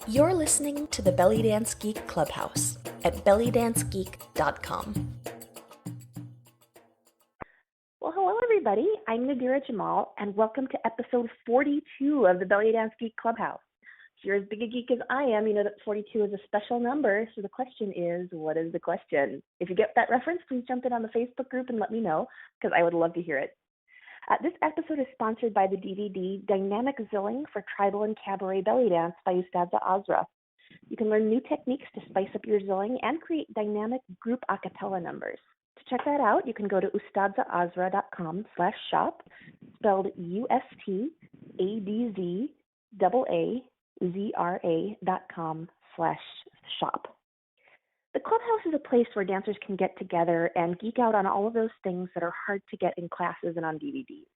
You're listening to the Belly Dance Geek Clubhouse at bellydancegeek.com. Well, hello, everybody. I'm Nadira Jamal, and welcome to episode 42 of the Belly Dance Geek Clubhouse. If you're as big a geek as I am, you know that 42 is a special number, so the question is, what is the question? If you get that reference, please jump in on the Facebook group and let me know, because I would love to hear it. This episode is sponsored by the DVD Dynamic Zilling for Tribal and Cabaret Belly Dance by Azar. You can learn new techniques to spice up your zilling and create dynamic group a cappella numbers. To check that out, you can go to ustadzazra.com/shop, spelled USTADZAZRA.com/shop. The Clubhouse is a place where dancers can get together and geek out on all of those things that are hard to get in classes and on DVDs.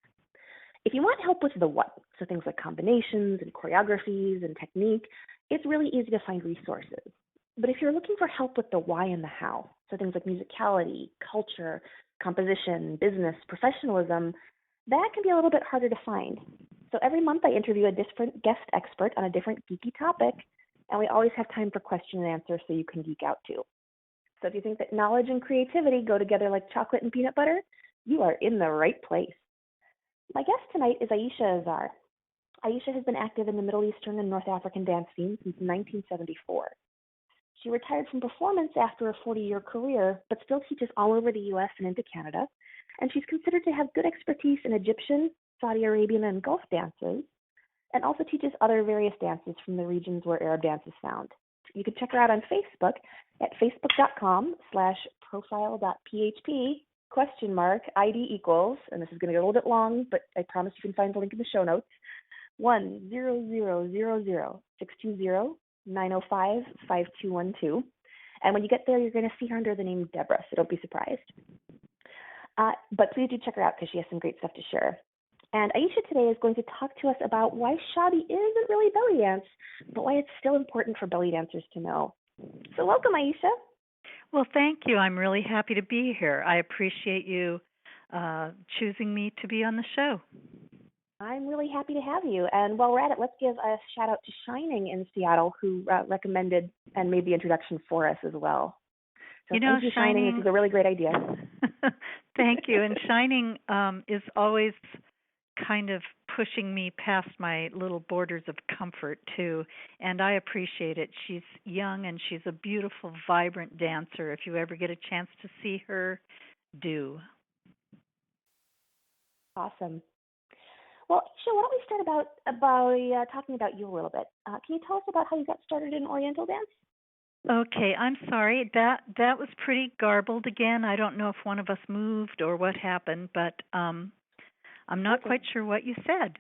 If you want help with the what, so things like combinations and choreographies and technique, it's really easy to find resources. But if you're looking for help with the why and the how, so things like musicality, culture, composition, business, professionalism, that can be a little bit harder to find. So every month I interview a different guest expert on a different geeky topic, and we always have time for question and answer so you can geek out too. So if you think that knowledge and creativity go together like chocolate and peanut butter, you are in the right place. My guest tonight is Aisha Azar. Aisha has been active in the Middle Eastern and North African dance scene since 1974. She retired from performance after a 40-year career, but still teaches all over the U.S. and into Canada, and she's considered to have good expertise in Egyptian, Saudi Arabian, and Gulf dances, and also teaches other various dances from the regions where Arab dance is found. You can check her out on Facebook at facebook.com/profile.php?ID equals, and this is going to get a little bit long, but I promise you can find the link in the show notes, 100006209055212. And when you get there, you're going to see her under the name Deborah, so don't be surprised. But please do check her out because she has some great stuff to share. And Aisha today is going to talk to us about why Shaabi isn't really belly dance, but why it's still important for belly dancers to know. So welcome, Aisha. Well, thank you. I'm really happy to be here. I appreciate you choosing me to be on the show. I'm really happy to have you. And while we're at it, let's give a shout out to Shining in Seattle, who recommended and made the introduction for us as well. So thank you, Shining. This is a really great idea. Thank you. And Shining is always kind of pushing me past my little borders of comfort, too. And I appreciate it. She's young and she's a beautiful, vibrant dancer. If you ever get a chance to see her, do. Awesome. Well, Aisha, why don't we start about talking about you a little bit? Can you tell us about how you got started in Oriental dance? Okay, I'm sorry. That was pretty garbled again. I don't know if one of us moved or what happened, but I'm not quite sure what you said.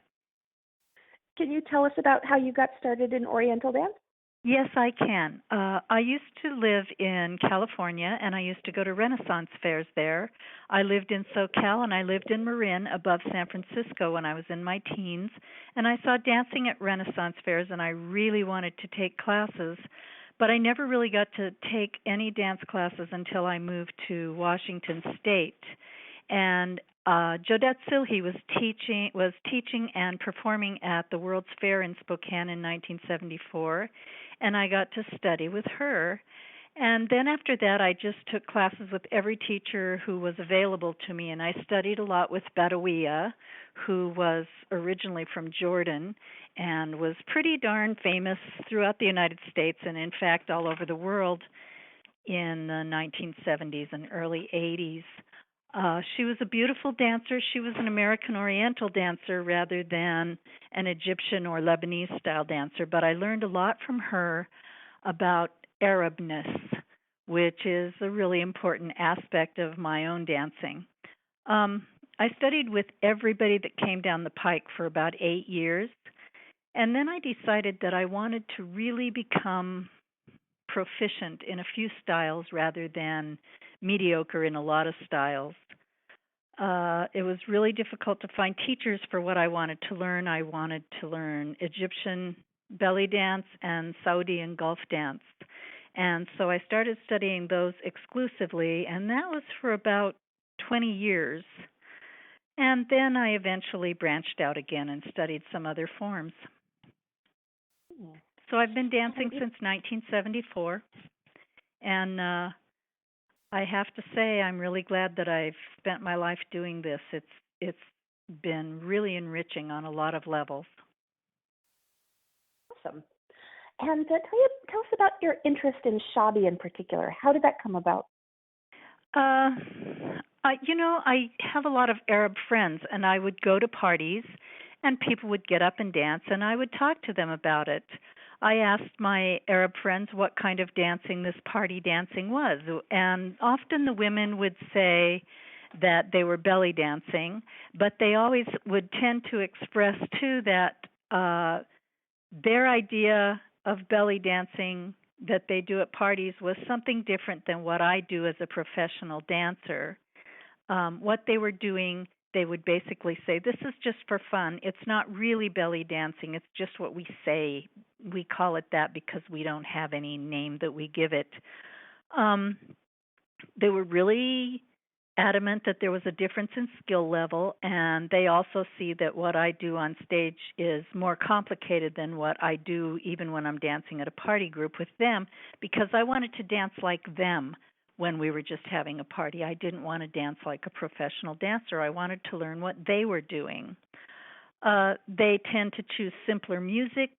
Can you tell us about how you got started in Oriental dance? Yes, I can. I used to live in California, and I used to go to Renaissance fairs there. I lived in SoCal, and I lived in Marin above San Francisco when I was in my teens. And I saw dancing at Renaissance fairs, and I really wanted to take classes. But I never really got to take any dance classes until I moved to Washington State. And Jodette Silhi was teaching and performing at the World's Fair in Spokane in 1974, and I got to study with her. And then after that, I just took classes with every teacher who was available to me, and I studied a lot with Badawiya, who was originally from Jordan and was pretty darn famous throughout the United States and, in fact, all over the world in the 1970s and early 80s. She was a beautiful dancer. She was an American Oriental dancer rather than an Egyptian or Lebanese-style dancer, but I learned a lot from her about Arabness, which is a really important aspect of my own dancing. I studied with everybody that came down the pike for about 8 years, and then I decided that I wanted to really become proficient in a few styles rather than mediocre in a lot of styles. It was really difficult to find teachers for what I wanted to learn. I wanted to learn Egyptian belly dance and Saudi and Gulf dance. And so I started studying those exclusively, and that was for about 20 years. And then I eventually branched out again and studied some other forms. So I've been dancing since 1974, and I have to say I'm really glad that I've spent my life doing this. It's been really enriching on a lot of levels. Awesome. And tell us about your interest in Shaabi in particular. How did that come about? I have a lot of Arab friends, and I would go to parties, and people would get up and dance, and I would talk to them about it. I asked my Arab friends what kind of dancing this party dancing was, and often the women would say that they were belly dancing, but they always would tend to express too that their idea of belly dancing that they do at parties was something different than what I do as a professional dancer. What they were doing, they would basically say, this is just for fun. It's not really belly dancing. It's just what we say. We call it that because we don't have any name that we give it. They were really adamant that there was a difference in skill level, and they also see that what I do on stage is more complicated than what I do even when I'm dancing at a party group with them, because I wanted to dance like them when we were just having a party. I didn't want to dance like a professional dancer. I wanted to learn what they were doing. They tend to choose simpler music,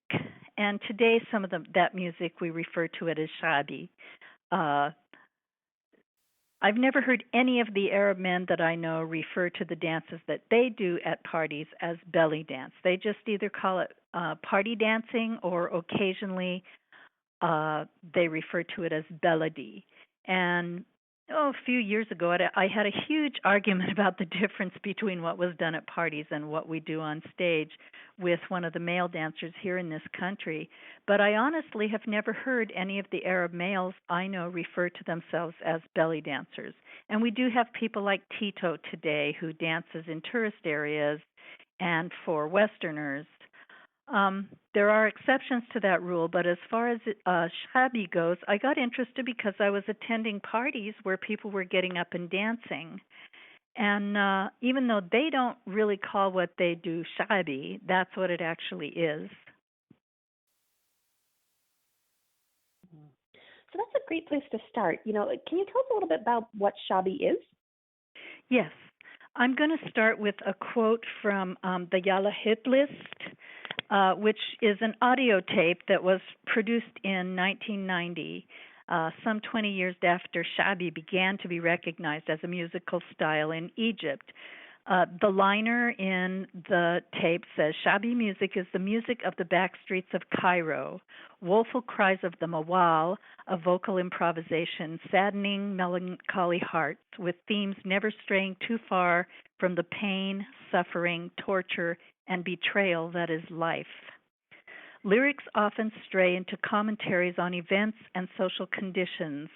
and today some of that music we refer to it as Shaabi. I've never heard any of the Arab men that I know refer to the dances that they do at parties as belly dance. They just either call it party dancing, or occasionally they refer to it as beladi. And a few years ago, I had a huge argument about the difference between what was done at parties and what we do on stage with one of the male dancers here in this country. But I honestly have never heard any of the Arab males I know refer to themselves as belly dancers. And we do have people like Tito today who dances in tourist areas and for Westerners. There are exceptions to that rule, but as far as Shaabi goes, I got interested because I was attending parties where people were getting up and dancing. And even though they don't really call what they do Shaabi, that's what it actually is. So that's a great place to start. Can you tell us a little bit about what Shaabi is? Yes. I'm going to start with a quote from the Yalla Hit List, which is an audio tape that was produced in 1990, some 20 years after Shaabi began to be recognized as a musical style in Egypt. The liner in the tape says, Shaabi music is the music of the back streets of Cairo, woeful cries of the mawal, a vocal improvisation, saddening, melancholy hearts, with themes never straying too far from the pain, suffering, torture, and betrayal that is life. Lyrics often stray into commentaries on events and social conditions.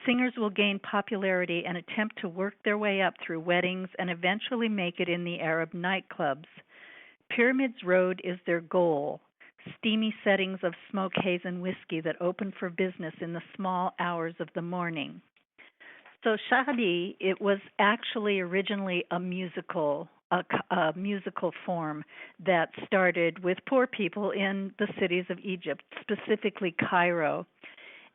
Singers will gain popularity and attempt to work their way up through weddings and eventually make it in the Arab nightclubs. Pyramids Road is their goal, steamy settings of smoke haze and whiskey that open for business in the small hours of the morning. So Shaabi, it was actually originally a musical form that started with poor people in the cities of Egypt, specifically Cairo.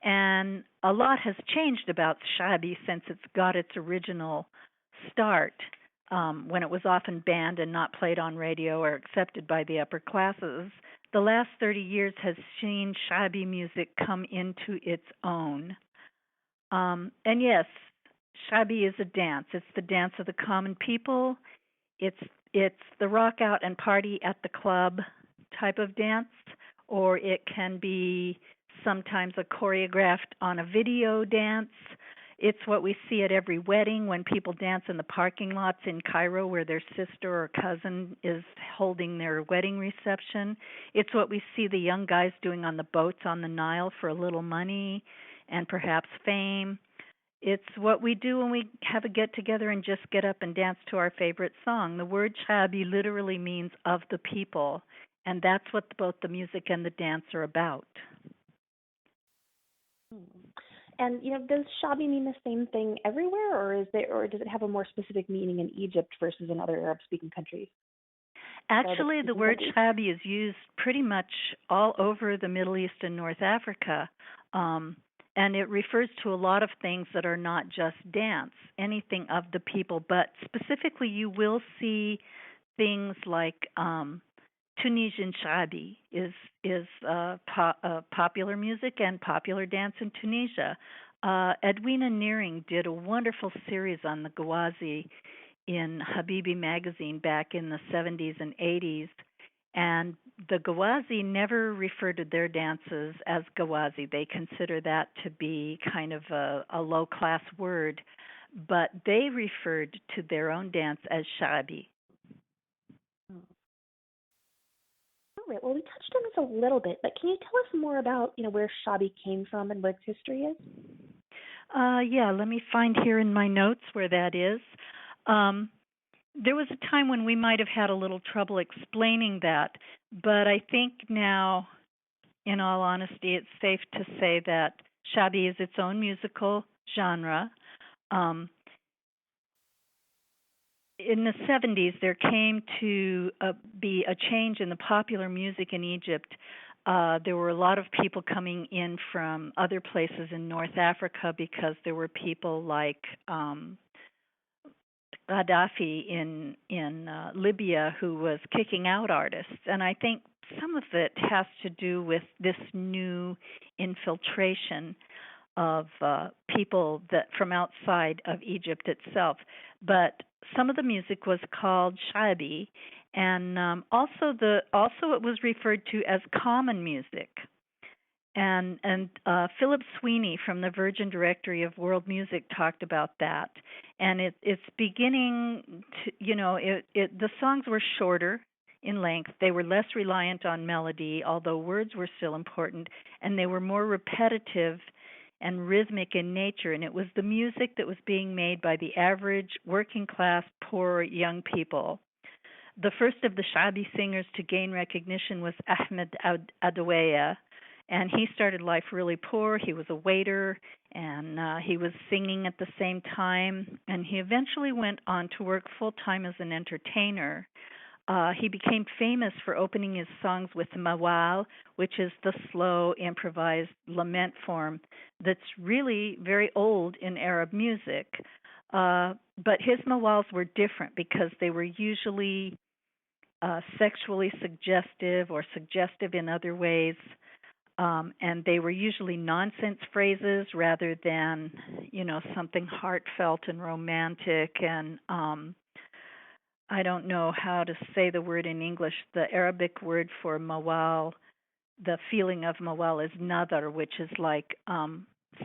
And a lot has changed about Shaabi since it's got its original start, when it was often banned and not played on radio or accepted by the upper classes. The last 30 years has seen Shaabi music come into its own. And yes, Shaabi is a dance. It's the dance of the common people. It's the rock out and party at the club type of dance, or it can be sometimes a choreographed on a video dance. It's what we see at every wedding when people dance in the parking lots in Cairo where their sister or cousin is holding their wedding reception. It's what we see the young guys doing on the boats on the Nile for a little money and perhaps fame. It's what we do when we have a get-together and just get up and dance to our favorite song. The word Shaabi literally means of the people, and that's what both the music and the dance are about. And does Shaabi mean the same thing everywhere, or does it have a more specific meaning in Egypt versus in other Arab-speaking countries? Actually, the word Arabic-speaking countries? Shaabi is used pretty much all over the Middle East and North Africa. Um, and it refers to a lot of things that are not just dance, anything of the people, but specifically you will see things like Tunisian Shaabi is popular music and popular dance in Tunisia. Edwina Nearing did a wonderful series on the Gawazi in Habibi magazine back in the 70s and 80s. And the Gawazi never referred to their dances as Gawazi. They consider that to be kind of a low class word, but they referred to their own dance as Shaabi. All right. Well, we touched on this a little bit, but can you tell us more about, where Shaabi came from and what its history is? Yeah, let me find here in my notes where that is. There was a time when we might have had a little trouble explaining that, but I think now, in all honesty, it's safe to say that Shaabi is its own musical genre. Um, in the 70s, there came to be a change in the popular music in Egypt. There were a lot of people coming in from other places in North Africa because there were people like Gaddafi in Libya who was kicking out artists, and I think some of it has to do with this new infiltration of people that from outside of Egypt itself. But some of the music was called Shaabi, and also it was referred to as common music. And Philip Sweeney from the Virgin Directory of World Music talked about that. And it's beginning to, the songs were shorter in length. They were less reliant on melody, although words were still important, and they were more repetitive and rhythmic in nature. And it was the music that was being made by the average working class, poor young people. The first of the Shaabi singers to gain recognition was Ahmed Adoueya, and he started life really poor. He was a waiter, and he was singing at the same time. And he eventually went on to work full-time as an entertainer. He became famous for opening his songs with mawal, which is the slow, improvised lament form that's really very old in Arab music. But his mawals were different because they were usually sexually suggestive or suggestive in other ways. And they were usually nonsense phrases rather than, something heartfelt and romantic. And I don't know how to say the word in English. The Arabic word for mawal, the feeling of mawal is nadar, which is like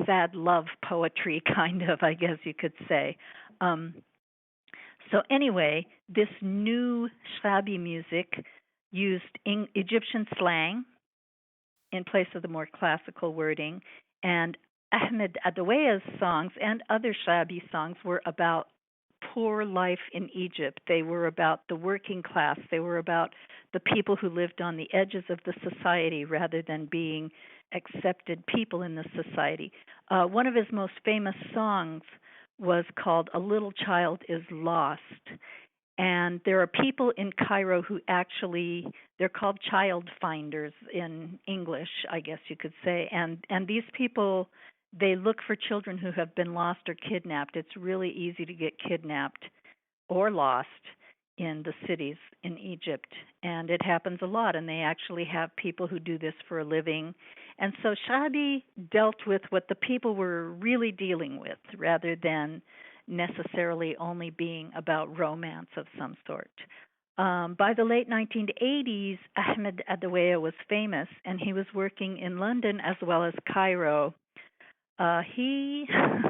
sad love poetry, kind of, I guess you could say. So anyway, this new Shaabi music used Egyptian slang in place of the more classical wording. And Ahmed Adoueya's songs and other Shaabi songs were about poor life in Egypt. They were about the working class. They were about the people who lived on the edges of the society rather than being accepted people in the society. One of his most famous songs was called A Little Child is Lost. And there are people in Cairo who they're called child finders in English, I guess you could say. And these people, they look for children who have been lost or kidnapped. It's really easy to get kidnapped or lost in the cities in Egypt. And it happens a lot. And they actually have people who do this for a living. And so Shaabi dealt with what the people were really dealing with rather than necessarily only being about romance of some sort. By the late 1980s, Ahmed Adoueya was famous, and he was working in London as well as Cairo. He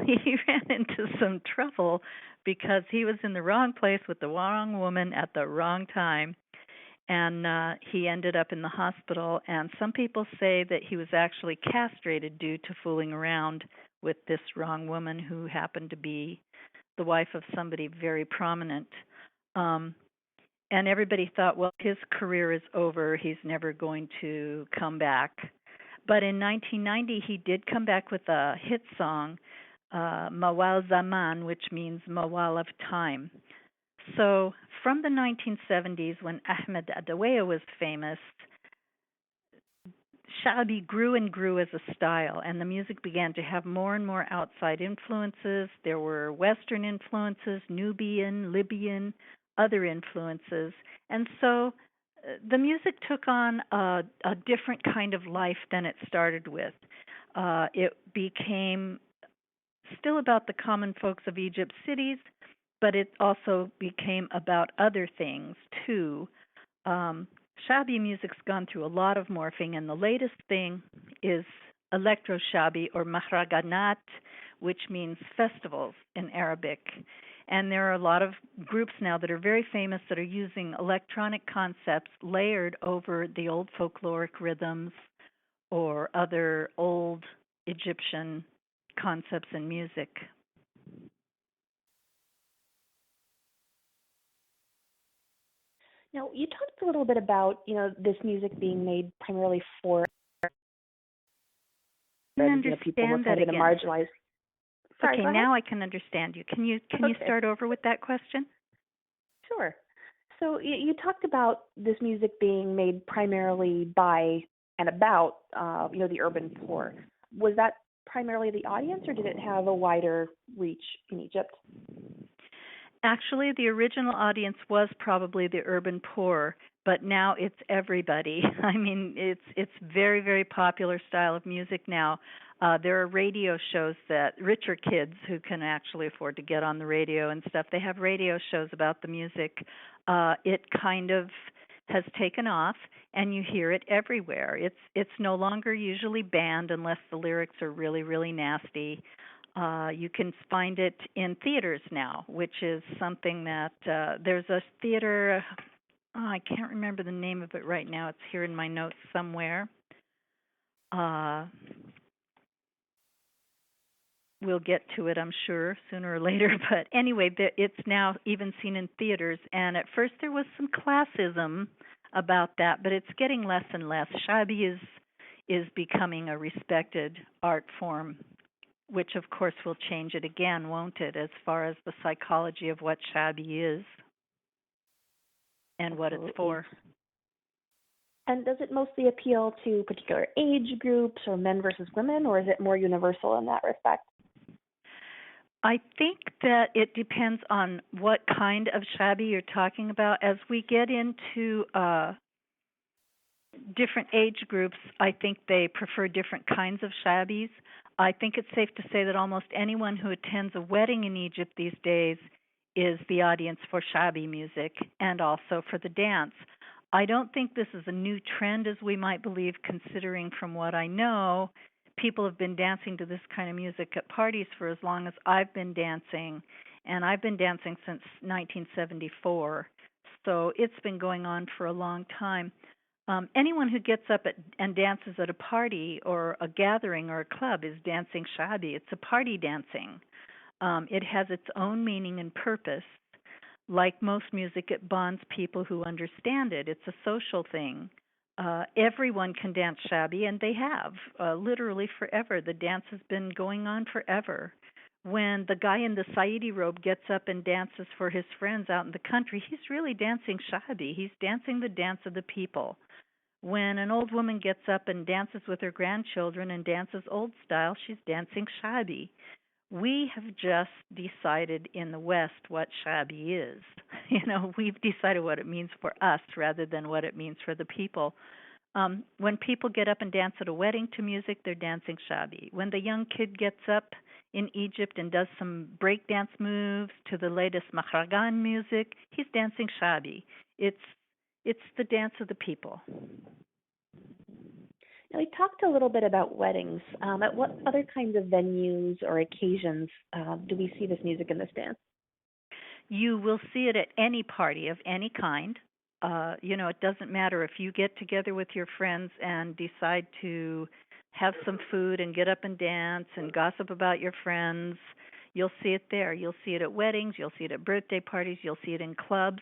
he ran into some trouble because he was in the wrong place with the wrong woman at the wrong time, and he ended up in the hospital. And some people say that he was actually castrated due to fooling around with this wrong woman who happened to be the wife of somebody very prominent. And everybody thought, well, his career is over. He's never going to come back. But in 1990, he did come back with a hit song, Mawal Zaman, which means Mawal of Time. So from the 1970s, when Ahmed Adawiya was famous, Shaabi grew and grew as a style, and the music began to have more and more outside influences. There were Western influences, Nubian, Libyan, other influences. And so the music took on a different kind of life than it started with. It became still about the common folks of Egypt's cities, but it also became about other things too. Um, Shaabi music's gone through a lot of morphing, and the latest thing is electro Shaabi or mahraganat, which means festivals in Arabic. And there are a lot of groups now that are very famous that are using electronic concepts layered over the old folkloric rhythms or other old Egyptian concepts in music. Now, you talked a little bit about, this music being made primarily for people who are Understand that kind of in a again. marginalized. Sorry, Okay, go ahead. now I can understand you. Can you Okay. start over with that question? Sure. So you talked about this music being made primarily by and about, the urban poor. Was that primarily the audience, or did it have a wider reach in Egypt? Actually, the original audience was probably the urban poor, but now it's everybody. I mean, it's very, very popular style of music now. There are radio shows that richer kids who can actually afford to get on the radio and stuff, they have radio shows about the music. It kind of has taken off, and you hear it everywhere. It's no longer usually banned unless the lyrics are really, really nasty. You can find it in theaters now, which is something that there's a theater. I can't remember the name of it right now. It's here in my notes somewhere. We'll get to it, I'm sure, sooner or later. But anyway, it's now even seen in theaters. And at first there was some classism about that, but it's getting less and less. Shaabi is becoming a respected art form, which of course will change it again, won't it, as far as the psychology of what Shaabi is and what it's for. And does it mostly appeal to particular age groups or men versus women, or is it more universal in that respect? I think that it depends on what kind of Shaabi you're talking about. As we get into different age groups, I think they prefer different kinds of Shaabis. I think it's safe to say that almost anyone who attends a wedding in Egypt these days is the audience for Shaabi music and also for the dance. I don't think this is a new trend as we might believe, considering from what I know, people have been dancing to this kind of music at parties for as long as I've been dancing, and I've been dancing since 1974. So it's been going on for a long time. Anyone who gets up and dances at a party or a gathering or a club is dancing Shaabi. It's a party dancing. It has its own meaning and purpose. Like most music, it bonds people who understand it. It's a social thing. Everyone can dance Shaabi, and they have, literally forever. The dance has been going on forever. When the guy in the Saidi robe gets up and dances for his friends out in the country, he's really dancing Shaabi. He's dancing the dance of the people. When an old woman gets up and dances with her grandchildren and dances old style, she's dancing Shaabi. We have just decided in the West what Shaabi is. We've decided what it means for us rather than what it means for the people. When people get up and dance at a wedding to music, they're dancing Shaabi. When the young kid gets up in Egypt and does some breakdance moves to the latest mahragan music, he's dancing Shaabi. It's the dance of the people. Now, we talked a little bit about weddings. At what other kinds of venues or occasions do we see this music and this dance? You will see it at any party of any kind. It doesn't matter if you get together with your friends and decide to have some food and get up and dance and gossip about your friends. You'll see it there. You'll see it at weddings. You'll see it at birthday parties. You'll see it in clubs.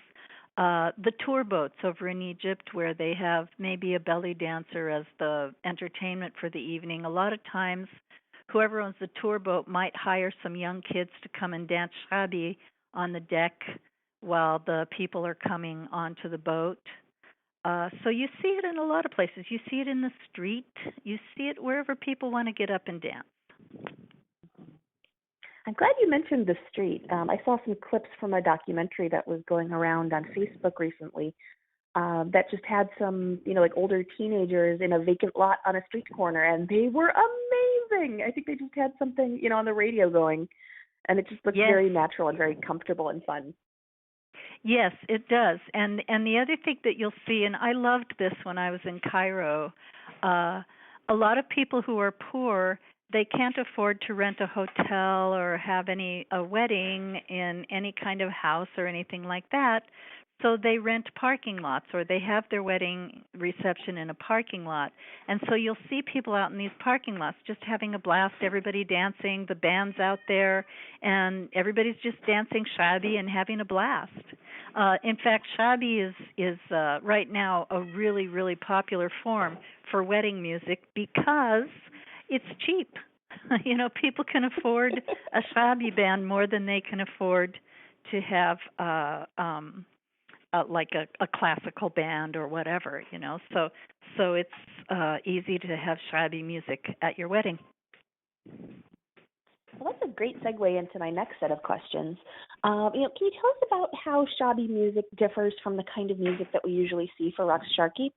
The tour boats over in Egypt, where they have maybe a belly dancer as the entertainment for the evening. A lot of times, whoever owns the tour boat might hire some young kids to come and dance Shaabi on the deck while the people are coming onto the boat. So you see it in a lot of places. You see it in the street. You see it wherever people want to get up and dance. I'm glad you mentioned the street. I saw some clips from a documentary that was going around on Facebook recently that just had some, like older teenagers in a vacant lot on a street corner, and they were amazing. I think they just had something, on the radio going, and it just looked Yes. very natural and very comfortable and fun. Yes, it does. And the other thing that you'll see, and I loved this when I was in Cairo, a lot of people who are poor, they can't afford to rent a hotel or have a wedding in any kind of house or anything like that. So they rent parking lots, or they have their wedding reception in a parking lot. And so you'll see people out in these parking lots just having a blast, everybody dancing, the band's out there, and everybody's just dancing Shaabi and having a blast. In fact, Shaabi is right now a really, really popular form for wedding music because it's cheap. People can afford a Shaabi band more than they can afford to have like a classical band or whatever. So it's easy to have Shaabi music at your wedding. Well, that's a great segue into my next set of questions. Can you tell us about how Shaabi music differs from the kind of music that we usually see for Raqs Sharqi?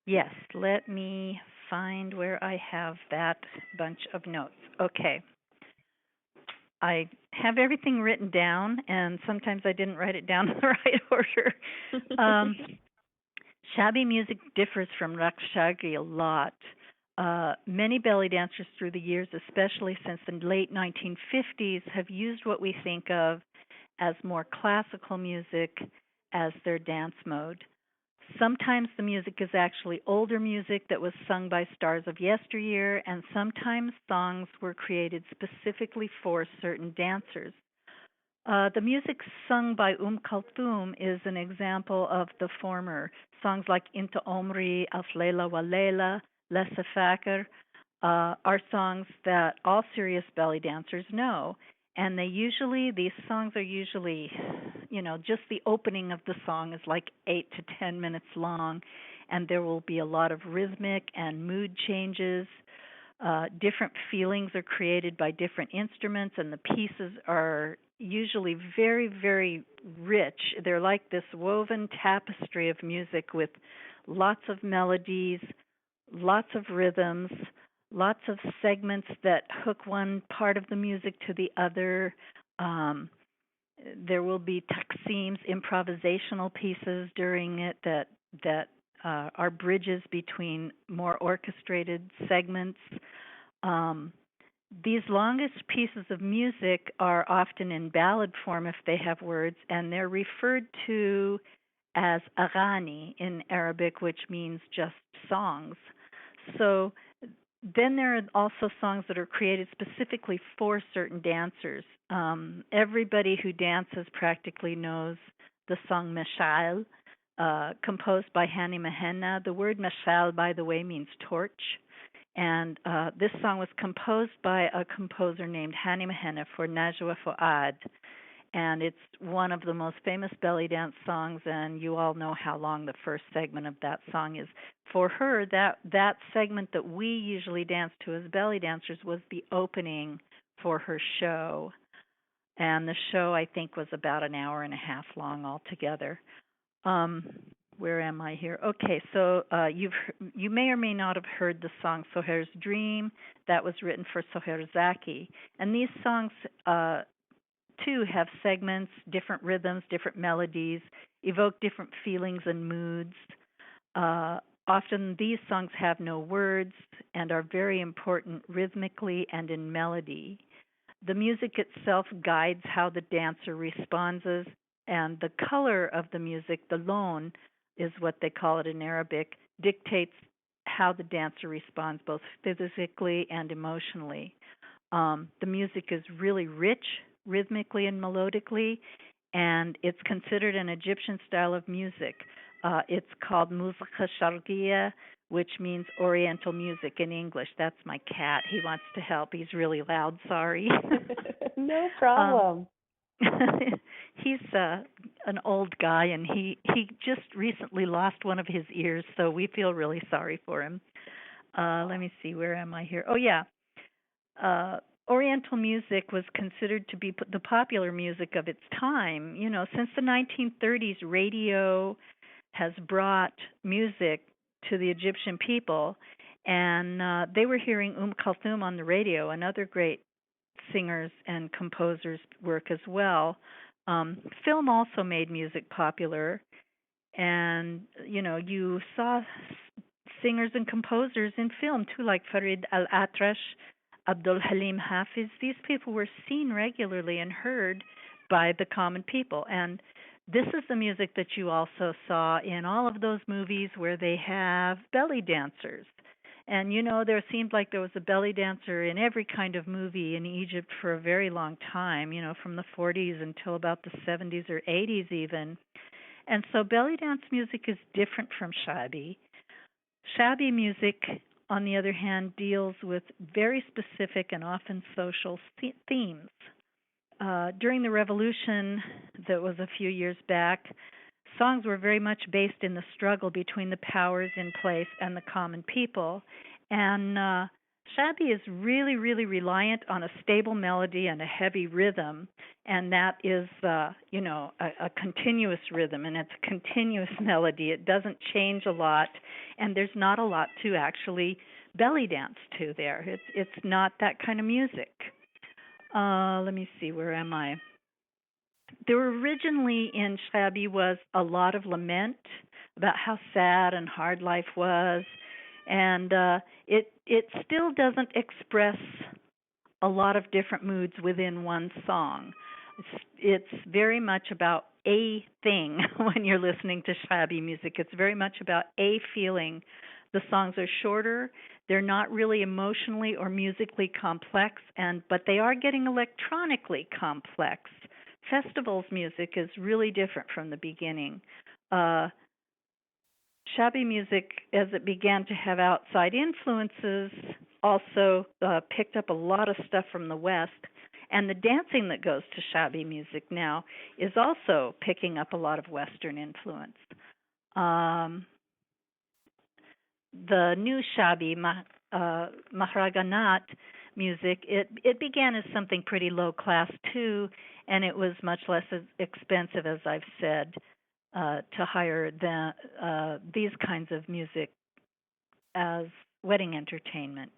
Yes, let me find where I have that bunch of notes. Okay. I have everything written down, and sometimes I didn't write it down in the right order. Shaabi music differs from Raqs Sharqi a lot. Many belly dancers through the years, especially since the late 1950s, have used what we think of as more classical music as their dance mode. Sometimes the music is actually older music that was sung by stars of yesteryear, and sometimes songs were created specifically for certain dancers. The music sung by Kulthum is an example of the former. Songs like Inta Omri, Alf Leila wa Leila, Lessa Fakir are songs that all serious belly dancers know. And these songs are usually, just the opening of the song is like 8 to 10 minutes long, and there will be a lot of rhythmic and mood changes. Different feelings are created by different instruments, and the pieces are usually very, very rich. They're like this woven tapestry of music with lots of melodies, lots of rhythms, lots of segments that hook one part of the music to the other. There will be taqsims, improvisational pieces during it that are bridges between more orchestrated segments. These longest pieces of music are often in ballad form if they have words, and they're referred to as aghani in Arabic, which means just songs. So then there are also songs that are created specifically for certain dancers. Everybody who dances practically knows the song Mashal, composed by Hani Mahenna. The word Mashal, by the way, means torch. And this song was composed by a composer named Hani Mahenna for Najwa Fuad. And it's one of the most famous belly dance songs, and you all know how long the first segment of that song is. For her, that segment that we usually dance to as belly dancers was the opening for her show. And the show, I think, was about an hour and a half long altogether. Where am I here? Okay, so you may or may not have heard the song Soher's Dream. That was written for Soher Zaki. And these songs too have segments, different rhythms, different melodies, evoke different feelings and moods. Often these songs have no words and are very important rhythmically and in melody. The music itself guides how the dancer responds, and the color of the music, the lone is what they call it in Arabic, dictates how the dancer responds both physically and emotionally. The music is really rich rhythmically and melodically, and it's considered an Egyptian style of music. It's called Musiqa Sharqiyya, which means Oriental music in English. That's my cat. He wants to help. He's really loud. Sorry. No problem. He's an old guy, and he just recently lost one of his ears, so we feel really sorry for him. Let me see, where am I here? Oh yeah. Oriental music was considered to be the popular music of its time. You know, since the 1930s, radio has brought music to the Egyptian people, and they were hearing Kulthum on the radio and other great singers and composers' work as well. Film also made music popular, and you know, you saw singers and composers in film too, like Farid Al-Atrash, Abdul Halim Hafiz. These people were seen regularly and heard by the common people. And this is the music that you also saw in all of those movies where they have belly dancers. And you know, there seemed like there was a belly dancer in every kind of movie in Egypt for a very long time, you know, from the 40s until about the 70s or 80s even. And so belly dance music is different from Shaabi. Shaabi music, on the other hand, deals with very specific and often social themes. During the revolution that was a few years back, songs were very much based in the struggle between the powers in place and the common people. And Shaabi is really, really reliant on a stable melody and a heavy rhythm, and that is, you know, a continuous rhythm, and it's a continuous melody. It doesn't change a lot, and there's not a lot to actually belly dance to there. It's not that kind of music. Let me see, where am I? There originally in Shaabi was a lot of lament about how sad and hard life was, and it still doesn't express a lot of different moods within one song. It's very much about a thing when you're listening to Shaabi music. It's very much about a feeling. The songs are shorter. They're not really emotionally or musically complex, but they are getting electronically complex. Festivals music is really different from the beginning. Shaabi music, as it began to have outside influences, also picked up a lot of stuff from the West. And the dancing that goes to Shaabi music now is also picking up a lot of Western influence. The new Shaabi, Mahraganat music, it began as something pretty low class too, and it was much less expensive, as I've said, to hire these kinds of music as wedding entertainment.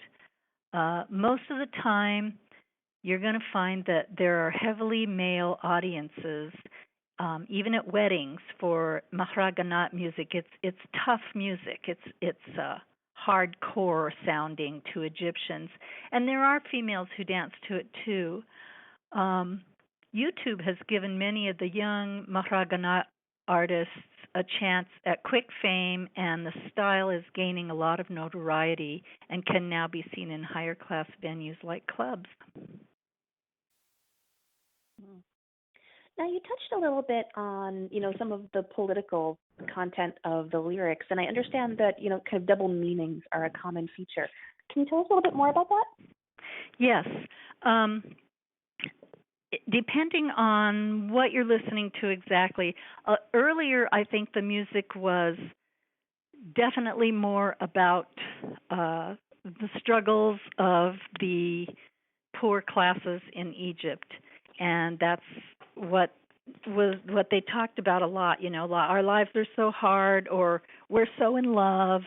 Most of the time, you're going to find that there are heavily male audiences, even at weddings, for mahraganat music. It's tough music. It's hardcore sounding to Egyptians, and there are females who dance to it too. YouTube has given many of the young mahraganat artists a chance at quick fame, and the style is gaining a lot of notoriety and can now be seen in higher class venues like clubs. Now, you touched a little bit on, you know, some of the political content of the lyrics, and I understand that, you know, kind of double meanings are a common feature. Can you tell us a little bit more about that? Yes. Depending on what you're listening to exactly. Earlier, I think the music was definitely more about the struggles of the poor classes in Egypt, and that's what they talked about a lot. You know, our lives are so hard, or we're so in love.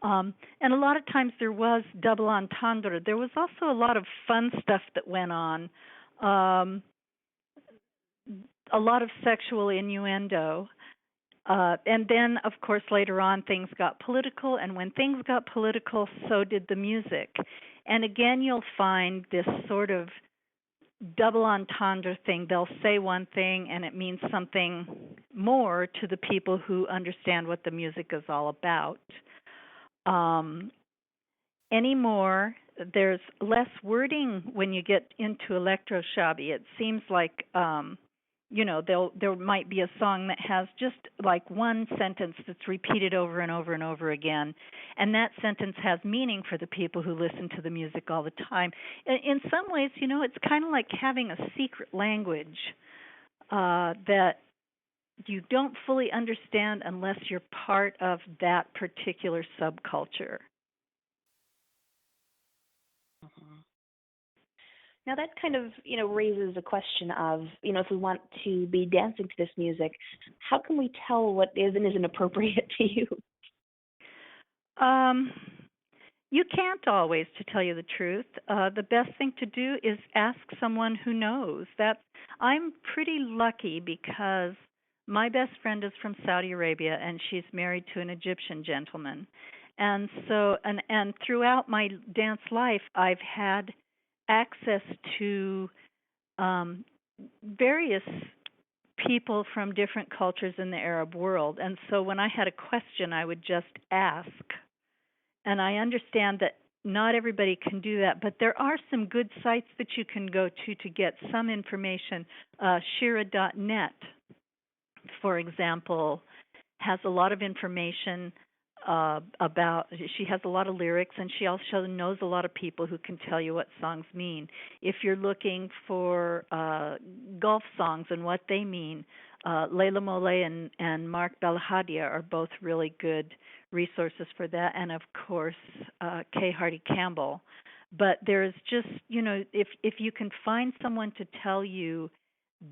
And a lot of times there was double entendre. There was also a lot of fun stuff that went on. A lot of sexual innuendo. And then, of course, later on, things got political. And when things got political, so did the music. And again, you'll find this sort of double entendre thing. They'll say one thing, and it means something more to the people who understand what the music is all about. Anymore, there's less wording when you get into electro Shaabi. It seems like, you know, there might be a song that has just like one sentence that's repeated over and over and over again, and that sentence has meaning for the people who listen to the music all the time. In some ways, you know, it's kind of like having a secret language that you don't fully understand unless you're part of that particular subculture. Mhm. Now that kind of, raises a question of, if we want to be dancing to this music, how can we tell what is and isn't appropriate to you? Um, you can't always, to tell you the truth. The best thing to do is ask someone who knows. I'm pretty lucky because my best friend is from Saudi Arabia and she's married to an Egyptian gentleman. And so and throughout my dance life I've had access to um various people from different cultures in the Arab world. And so when I had a question I would just ask, and I understand that not everybody can do that, but there are some good sites that you can go to get some information. Shira.net, for example, has a lot of information about. She has a lot of lyrics, and she also knows a lot of people who can tell you what songs mean. If you're looking for Gulf songs and what they mean, Leila Molay and Mark Belhadia are both really good resources for that, and of course Kay Hardy Campbell. But there's just, if you can find someone to tell you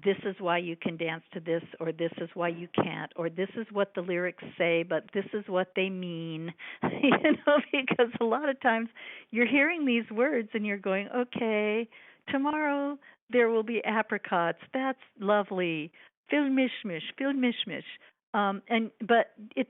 this is why you can dance to this, or this is why you can't, or this is what the lyrics say, but this is what they mean, because a lot of times you're hearing these words and you're going, okay, tomorrow there will be apricots. That's lovely. Fil mishmish, fil mishmish. But it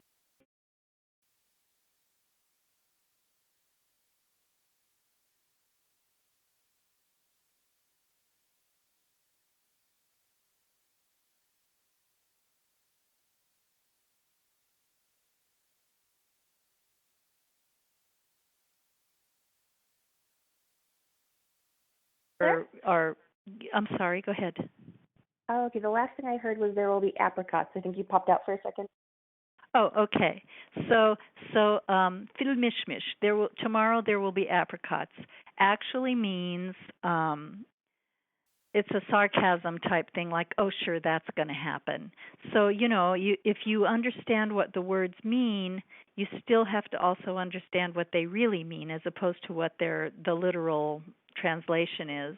There? are I'm sorry, go ahead. Oh, okay. The last thing I heard was there will be apricots. I think you popped out for a second. Oh, okay. Fil mishmish. Tomorrow there will be apricots. Actually means it's a sarcasm type thing, like, oh, sure, that's going to happen. So if you understand what the words mean, you still have to also understand what they really mean, as opposed to what the literal translation is.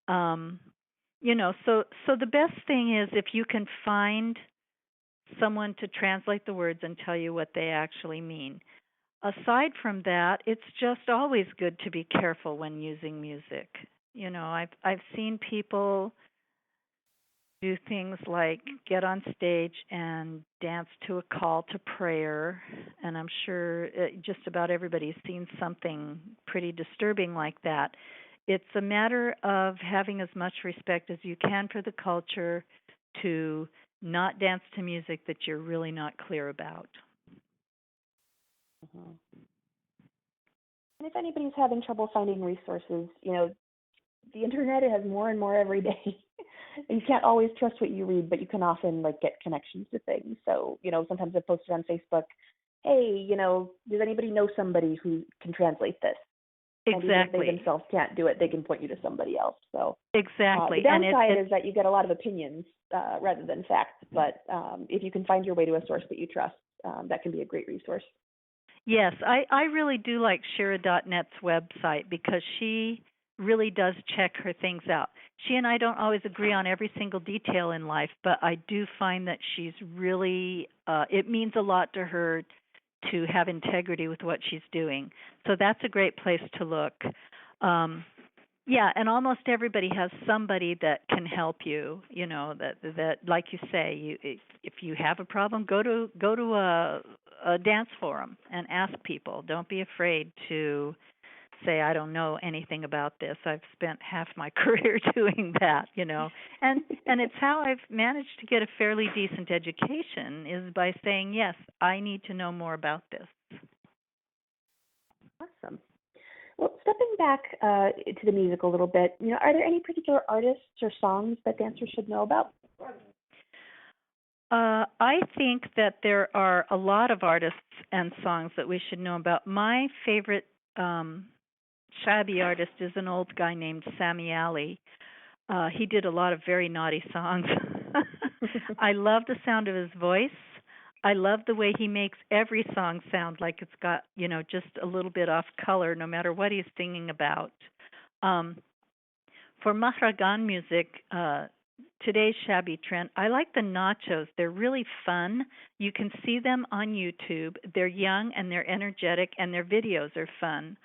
Um, so the best thing is if you can find someone to translate the words and tell you what they actually mean. Aside from that, it's just always good to be careful when using music. I've seen people do things like get on stage and dance to a call to prayer, and I'm sure just about everybody's seen something pretty disturbing like that. It's a matter of having as much respect as you can for the culture, to not dance to music that you're really not clear about. Mhm. And if anybody's having trouble finding resources, the internet has more and more every day. And you can't always trust what you read, but you can often get connections to things. So, sometimes I posted on Facebook, hey, does anybody know somebody who can translate this? And even if they Exactly. themselves can't do it, they can point you to somebody else. So Exactly. the downside is that you get a lot of opinions rather than facts. But if you can find your way to a source that you trust, that can be a great resource. Yes, I really do like Shira.net's website because she really does check her things out. She and I don't always agree on every single detail in life, but I do find that she's really, it means a lot to her to have integrity with what she's doing. So that's a great place to look. Yeah, and almost everybody has somebody that can help you. That like you say, if you have a problem, go to a dance forum and ask people. Don't be afraid to say, I don't know anything about this. I've spent half my career doing that. And it's how I've managed to get a fairly decent education, is by saying, yes, I need to know more about this. Awesome. Well, stepping back to the music a little bit, are there any particular artists or songs that dancers should know about? I think that there are a lot of artists and songs that we should know about. My favorite Shaabi artist is an old guy named Sammy Ali. He did a lot of very naughty songs. I love the sound of his voice. I love the way he makes every song sound like it's got, just a little bit off color no matter what he's singing about. Um, for Mahragan music, today's shabby trend, I like the nachos. They're really fun. You can see them on YouTube. They're young and they're energetic and their videos are fun.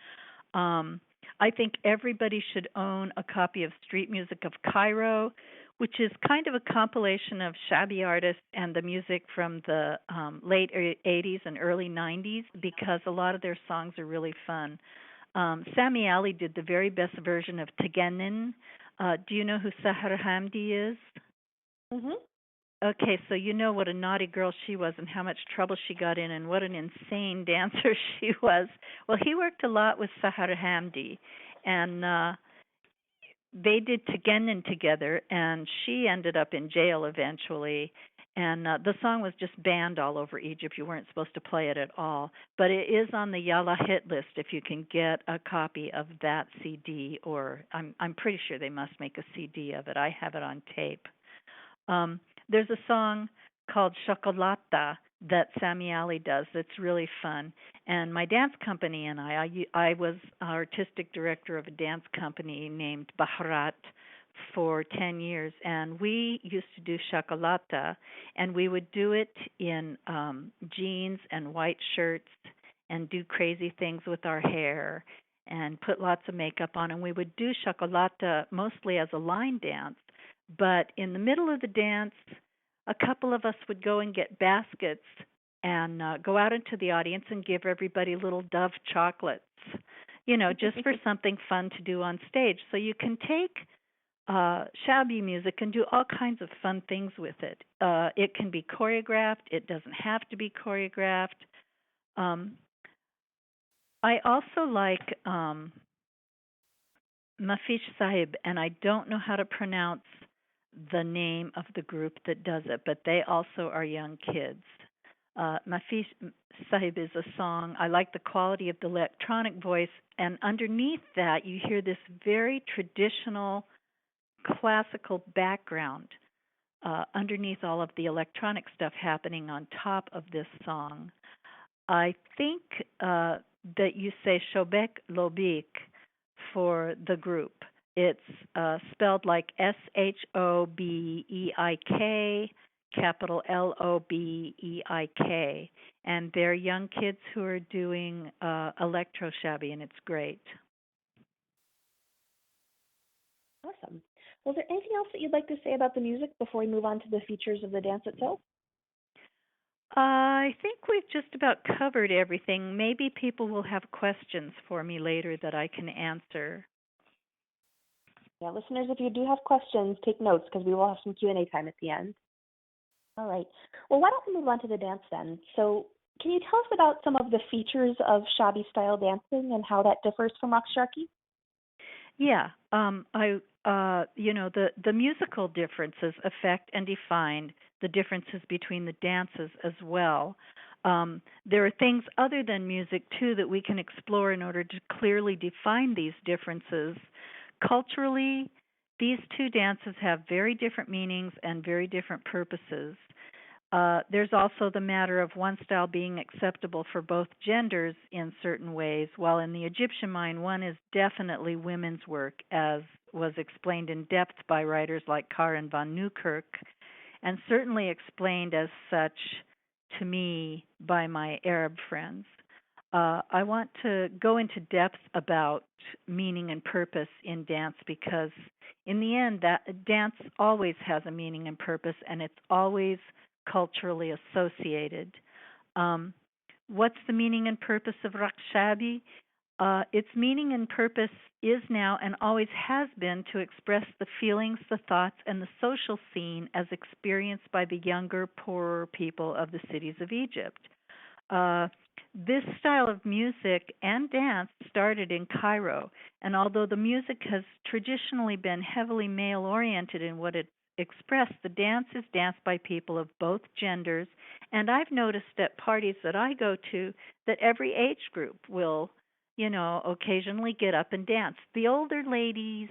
Um, I think everybody should own a copy of Street Music of Cairo, which is kind of a compilation of shabby artists and the music from the late 80s and early 90s because a lot of their songs are really fun. Sami Ali did the very best version of Tegenin. Do you know who Sahar Hamdi is? Mhm. Okay, so you know what a naughty girl she was and how much trouble she got in and what an insane dancer she was. Well, he worked a lot with Sahar Hamdi, and they did Tegenin together, and she ended up in jail eventually. And the song was just banned all over Egypt. You weren't supposed to play it at all. But it is on the Yalla hit list if you can get a copy of that CD, or I'm pretty sure they must make a CD of it. I have it on tape. There's a song called Chocolata that Sami Ali does that's really fun. And my dance company and I was artistic director of a dance company named Bahrat for 10 years. And we used to do Chocolata, and we would do it in jeans and white shirts and do crazy things with our hair and put lots of makeup on. And we would do Chocolata mostly as a line dance. But in the middle of the dance, a couple of us would go and get baskets and go out into the audience and give everybody little Dove chocolates, just for something fun to do on stage. So you can take shabby music and do all kinds of fun things with it. It can be choreographed. It doesn't have to be choreographed. Um, I also like Mafish Sahib, and I don't know how to pronounce the name of the group that does it, but they also are young kids. Mafish Sahib is a song. I like the quality of the electronic voice, and underneath that, you hear this very traditional classical background underneath all of the electronic stuff happening on top of this song. I think that you say Shobek Lobik for the group. It's spelled like Shobeik, capital Lobeik, and they're young kids who are doing electro shabby, and it's great. Awesome. Was there anything else that you'd like to say about the music before we move on to the features of the dance itself? I think we've just about covered everything. Maybe people will have questions for me later that I can answer. Yeah, listeners, if you do have questions, take notes because we will have some Q&A time at the end. All right. Well, why don't we move on to the dance then? So can you tell us about some of the features of shabby style dancing and how that differs from Raqs-Sharki? Yeah, the musical differences affect and define the differences between the dances as well. There are things other than music too that we can explore in order to clearly define these differences. Culturally, these two dances have very different meanings and very different purposes. There's also the matter of one style being acceptable for both genders in certain ways, while in the Egyptian mind, one is definitely women's work, as was explained in depth by writers like Karen von Newkirk, and certainly explained as such to me by my Arab friends. I want to go into depth about meaning and purpose in dance because, in the end, that dance always has a meaning and purpose, and it's always culturally associated. What's the meaning and purpose of Raqs Shaabi? Its meaning and purpose is now and always has been to express the feelings, the thoughts, and the social scene as experienced by the younger, poorer people of the cities of Egypt. This style of music and dance started in Cairo, and although the music has traditionally been heavily male-oriented in what it expressed, the dance is danced by people of both genders, and I've noticed at parties that I go to that every age group will, occasionally get up and dance. The older ladies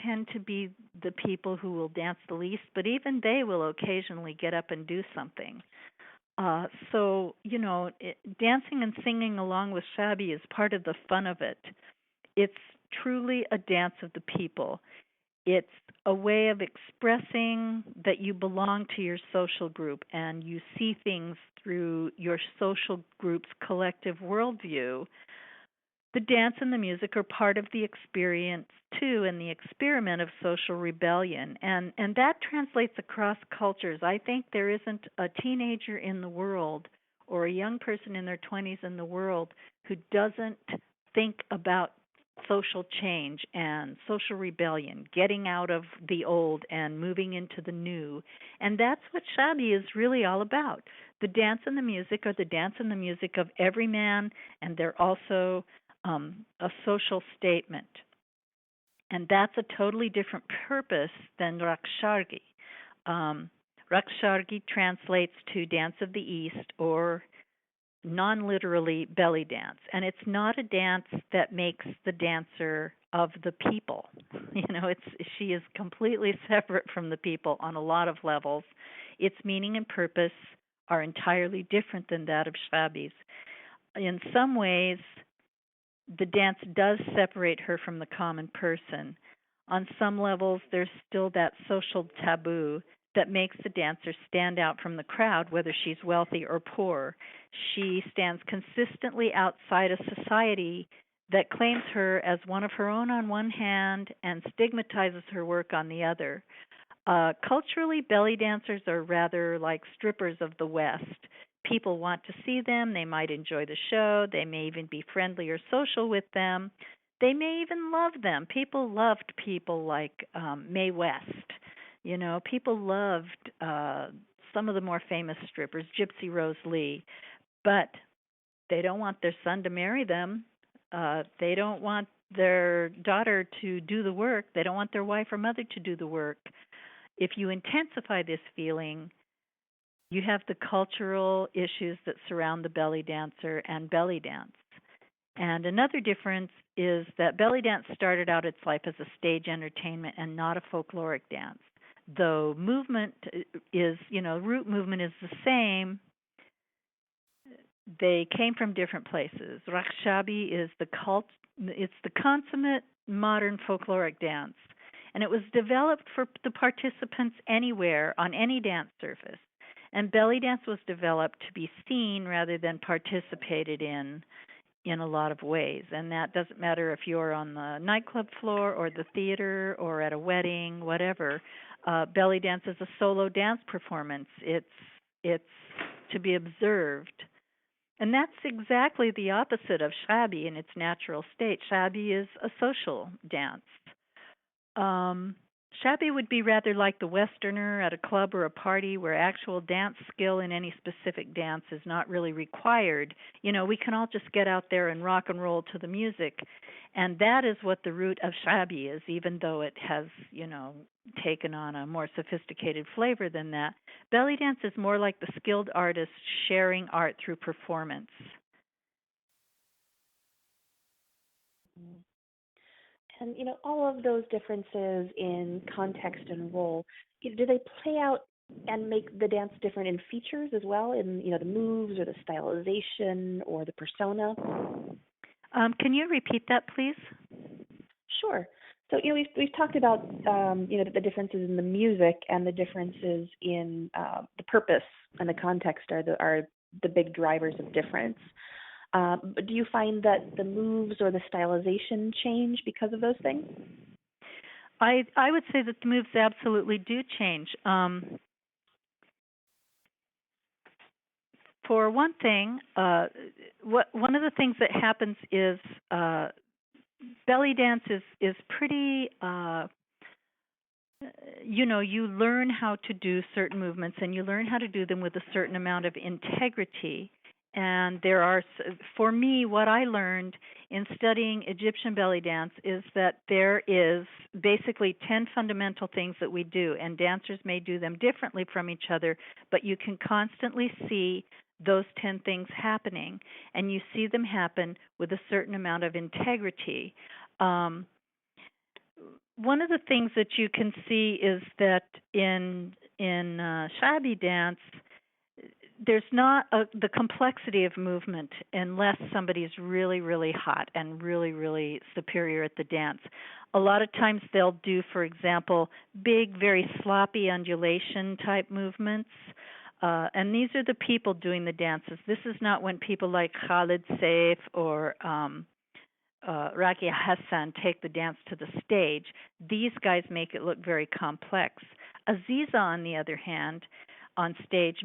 tend to be the people who will dance the least, but even they will occasionally get up and do something. Dancing and singing along with Shaabi is part of the fun of it. It's truly a dance of the people. It's a way of expressing that you belong to your social group and you see things through your social group's collective worldview. The dance and the music are part of the experience too, and the experiment of social rebellion. And that translates across cultures. I think there isn't a teenager in the world or a young person in their 20s in the world who doesn't think about social change and social rebellion, getting out of the old and moving into the new. And that's what Shaabi is really all about. The dance and the music are the dance and the music of every man, and they're also a social statement. And that's a totally different purpose than Raqs Shargi. Raqs Shargi translates to dance of the East, or non-literally belly dance. And it's not a dance that makes the dancer of the people. She is completely separate from the people on a lot of levels. Its meaning and purpose are entirely different than that of Shaabi's. In some ways, the dance does separate her from the common person. On some levels, there's still that social taboo that makes the dancer stand out from the crowd, whether she's wealthy or poor. She stands consistently outside a society that claims her as one of her own on one hand and stigmatizes her work on the other. Culturally, belly dancers are rather like strippers of the West. People want to see them. They might enjoy the show. They may even be friendly or social with them. They may even love them. People loved people like Mae West. People loved some of the more famous strippers, Gypsy Rose Lee, but they don't want their son to marry them. They don't want their daughter to do the work. They don't want their wife or mother to do the work. If you intensify this feeling, you have the cultural issues that surround the belly dancer and belly dance. And another difference is that belly dance started out its life as a stage entertainment and not a folkloric dance. Though movement is, root movement is the same, they came from different places. Raqs Shaabi is it's the consummate modern folkloric dance. And it was developed for the participants anywhere on any dance surface. And belly dance was developed to be seen rather than participated in a lot of ways. And that doesn't matter if you're on the nightclub floor or the theater or at a wedding, whatever. Belly dance is a solo dance performance. It's to be observed. And that's exactly the opposite of Shaabi in its natural state. Shaabi is a social dance. Shaabi would be rather like the Westerner at a club or a party where actual dance skill in any specific dance is not really required. We can all just get out there and rock and roll to the music. And that is what the root of Shaabi is, even though it has, taken on a more sophisticated flavor than that. Belly dance is more like the skilled artist sharing art through performance. And, all of those differences in context and role, do they play out and make the dance different in features as well, in, the moves or the stylization or the persona? Can you repeat that, please? Sure. So, we've talked about, the differences in the music and the differences in the purpose and the context are the big drivers of difference. Do you find that the moves or the stylization change because of those things? I would say that the moves absolutely do change. For one thing, one of the things that happens is belly dance is pretty. You learn how to do certain movements, and you learn how to do them with a certain amount of integrity. And for me, what I learned in studying Egyptian belly dance is that there is basically 10 fundamental things that we do, and dancers may do them differently from each other, but you can constantly see those 10 things happening, and you see them happen with a certain amount of integrity. one of the things that you can see is that in Shaabi dance, there's not the complexity of movement unless somebody's really, really hot and really, really superior at the dance. A lot of times they'll do, for example, big, very sloppy undulation type movements. And these are the people doing the dances. This is not when people like Khalid Saif or Rakia Hassan take the dance to the stage. These guys make it look very complex. Aziza, on the other hand, on stage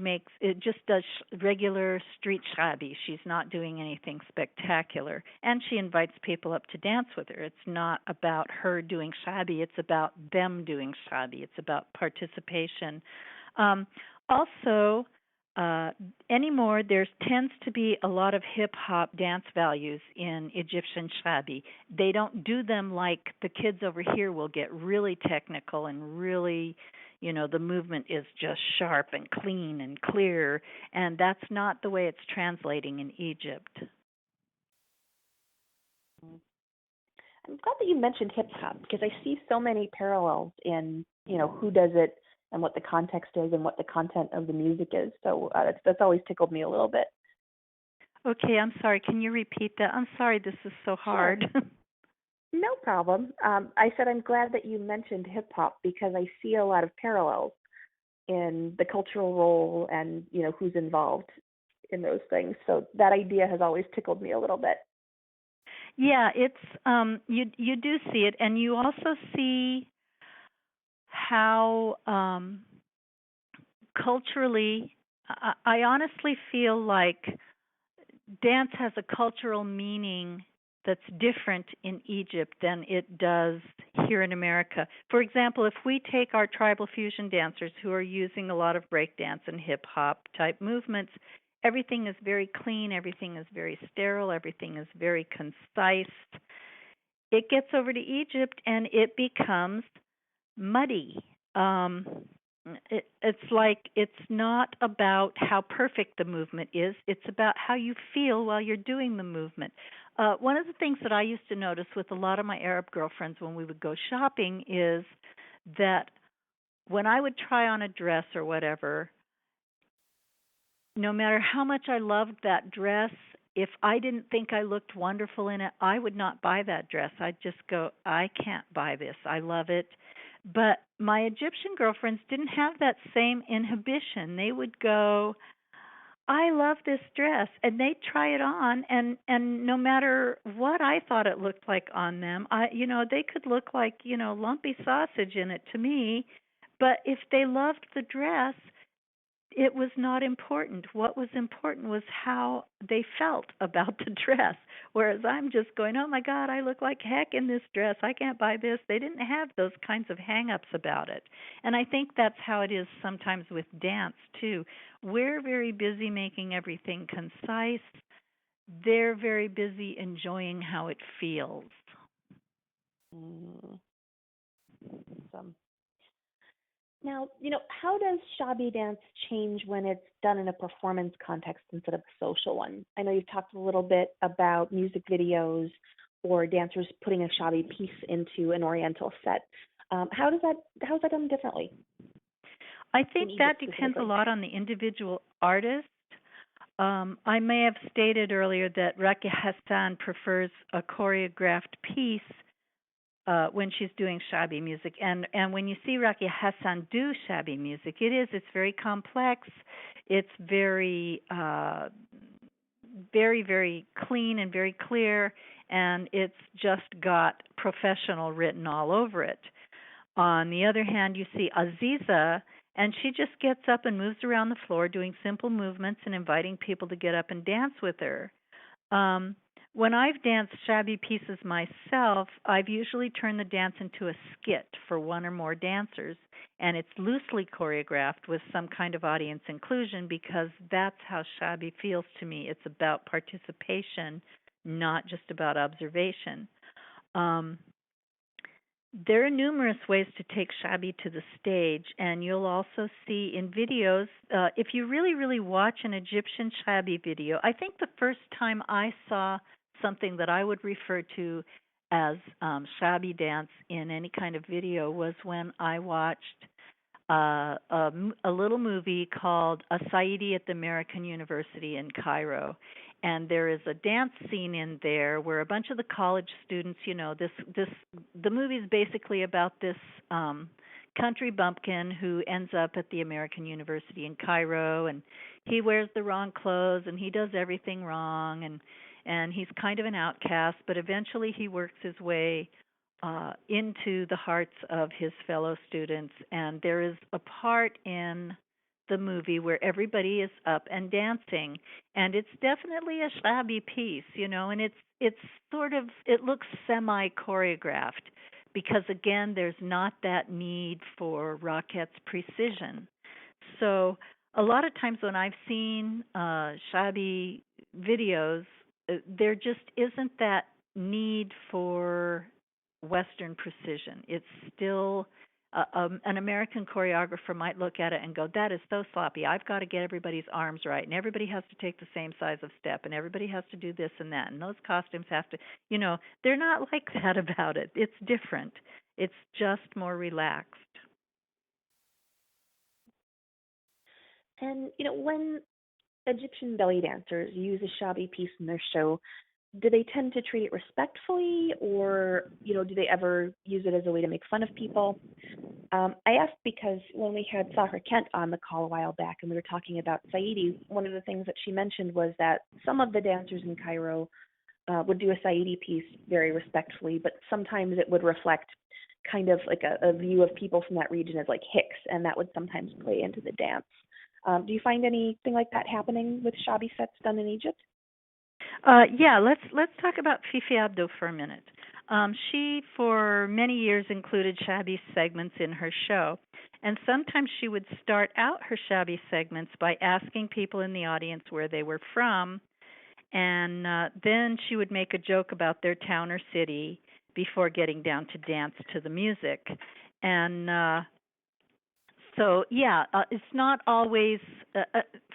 just does regular street Shaabi. She's not doing anything spectacular, and she invites people up to dance with her. It's not about her doing Shaabi, it's about them doing Shaabi. It's about participation. Also, anymore, there tends to be a lot of hip hop dance values in Egyptian Shaabi. They don't do them like the kids over here will get really technical and really, the movement is just sharp and clean and clear, and that's not the way it's translating in Egypt. I'm glad that you mentioned hip hop because I see so many parallels in, who does it and what the context is and what the content of the music is. So that's always tickled me a little bit. Okay, I'm sorry. Can you repeat that? I'm sorry, this is so hard. Sure. No problem. I said I'm glad that you mentioned hip hop because I see a lot of parallels in the cultural role and who's involved in those things. So that idea has always tickled me a little bit. Yeah, it's you do see it, and you also see how culturally, I honestly feel like dance has a cultural meaning that's different in Egypt than it does here in America. For example, if we take our tribal fusion dancers who are using a lot of breakdance and hip hop type movements, everything is very clean, everything is very sterile, everything is very concise. It gets over to Egypt and it becomes muddy. It's like it's not about how perfect the movement is. It's about how you feel while you're doing the movement. One of the things that I used to notice with a lot of my Arab girlfriends when we would go shopping is that when I would try on a dress or whatever, no matter how much I loved that dress, if I didn't think I looked wonderful in it, I would not buy that dress. I'd just go, I can't buy this. I love it. But my Egyptian girlfriends didn't have that same inhibition. They would go, I love this dress, and they'd try it on, and no matter what I thought it looked like on them, they could look like, lumpy sausage in it to me, but if they loved the dress, it was not important. What was important was how they felt about the dress. Whereas I'm just going, oh my God, I look like heck in this dress. I can't buy this. They didn't have those kinds of hang-ups about it. And I think that's how it is sometimes with dance, too. We're very busy making everything concise. They're very busy enjoying how it feels. Awesome. Now, how does Shaabi dance change when it's done in a performance context instead of a social one? I know you've talked a little bit about music videos or dancers putting a Shaabi piece into an Oriental set. How's that done differently? I think that depends a lot on the individual artist. I may have stated earlier that Rakia Hassan prefers a choreographed piece when she's doing Shaabi music. And when you see Rakia Hassan do Shaabi music, it's very complex. It's very, very, very clean and very clear, and it's just got professional written all over it. On the other hand, you see Aziza, and she just gets up and moves around the floor doing simple movements and inviting people to get up and dance with her. When I've danced Shaabi pieces myself, I've usually turned the dance into a skit for one or more dancers, and it's loosely choreographed with some kind of audience inclusion because that's how Shaabi feels to me. It's about participation, not just about observation. There are numerous ways to take Shaabi to the stage, and you'll also see in videos, if you really, really watch an Egyptian Shaabi video, I think the first time I saw something that I would refer to as Shaabi dance in any kind of video was when I watched a little movie called A Saidi at the American University in Cairo. And there is a dance scene in there where a bunch of the college students, the movie is basically about this country bumpkin who ends up at the American University in Cairo, and he wears the wrong clothes and he does everything wrong, and he's kind of an outcast, but eventually he works his way into the hearts of his fellow students. And there is a part in the movie where everybody is up and dancing, and it's definitely a shabby piece, and it's sort of, it looks semi choreographed because again there's not that need for Rockette's precision. So a lot of times when I've seen shabby videos, there just isn't that need for Western precision. It's still an American choreographer might look at it and go, "That is so sloppy. I've got to get everybody's arms right, and everybody has to take the same size of step, and everybody has to do this and that, and those costumes have to." They're not like that about it. It's different. It's just more relaxed. And when Egyptian belly dancers use a shabby piece in their show, do they tend to treat it respectfully, or do they ever use it as a way to make fun of people? I asked because when we had Sahar Kent on the call a while back and we were talking about Saidi, one of the things that she mentioned was that some of the dancers in Cairo would do a Saidi piece very respectfully, but sometimes it would reflect kind of like a view of people from that region as like hicks, and that would sometimes play into the dance. Do you find anything like that happening with shabby sets done in Egypt? Yeah, let's talk about Fifi Abdo for a minute. She, for many years, included shabby segments in her show, and sometimes she would start out her shabby segments by asking people in the audience where they were from, and then she would make a joke about their town or city before getting down to dance to the music. And it's not always.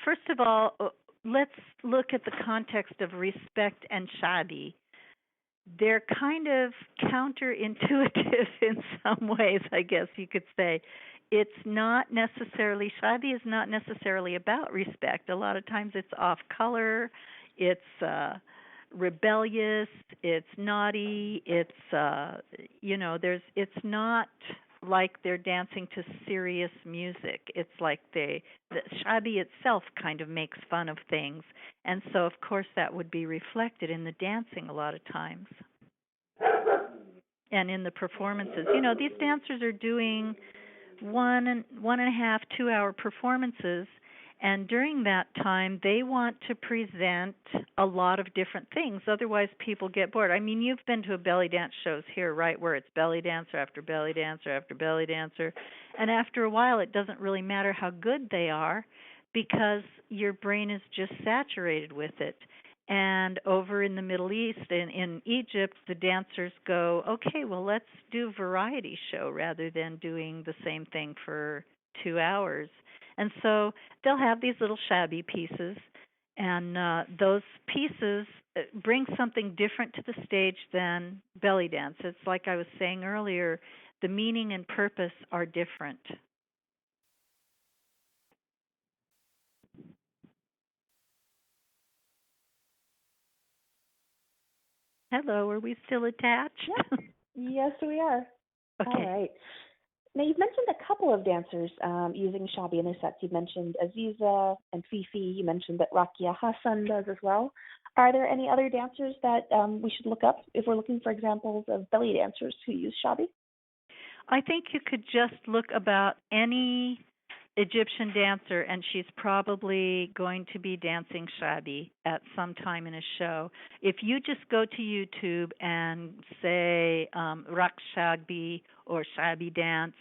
First of all, let's look at the context of respect and shabby. They're kind of counterintuitive in some ways, I guess you could say. It's not necessarily, shabby is not necessarily about respect. A lot of times it's off color, it's rebellious, it's naughty, it's it's not like they're dancing to serious music. It's like the shabby itself kind of makes fun of things, and so of course that would be reflected in the dancing a lot of times, and in the performances. These dancers are doing 1.5, 2 hour performances, and during that time they want to present a lot of different things. Otherwise people get bored. I mean, you've been to a belly dance shows here, right, where it's belly dancer after belly dancer after belly dancer, and after a while it doesn't really matter how good they are because your brain is just saturated with it. And over in the Middle East, in Egypt, the dancers go, okay, well, let's do a variety show rather than doing the same thing for 2 hours. And so they'll have these little shabby pieces, and those pieces bring something different to the stage than belly dance. It's like I was saying earlier, the meaning and purpose are different. Hello, are we still attached? Yeah. Yes, we are. Okay. All right. Now, you've mentioned a couple of dancers using shabby in their sets. You've mentioned Aziza and Fifi. You mentioned that Rakia Hassan does as well. Are there any other dancers that we should look up if we're looking for examples of belly dancers who use shabby? I think you could just look about any Egyptian dancer, and she's probably going to be dancing shabby at some time in a show. If you just go to YouTube and say Raqs Shaabi or shabby dance,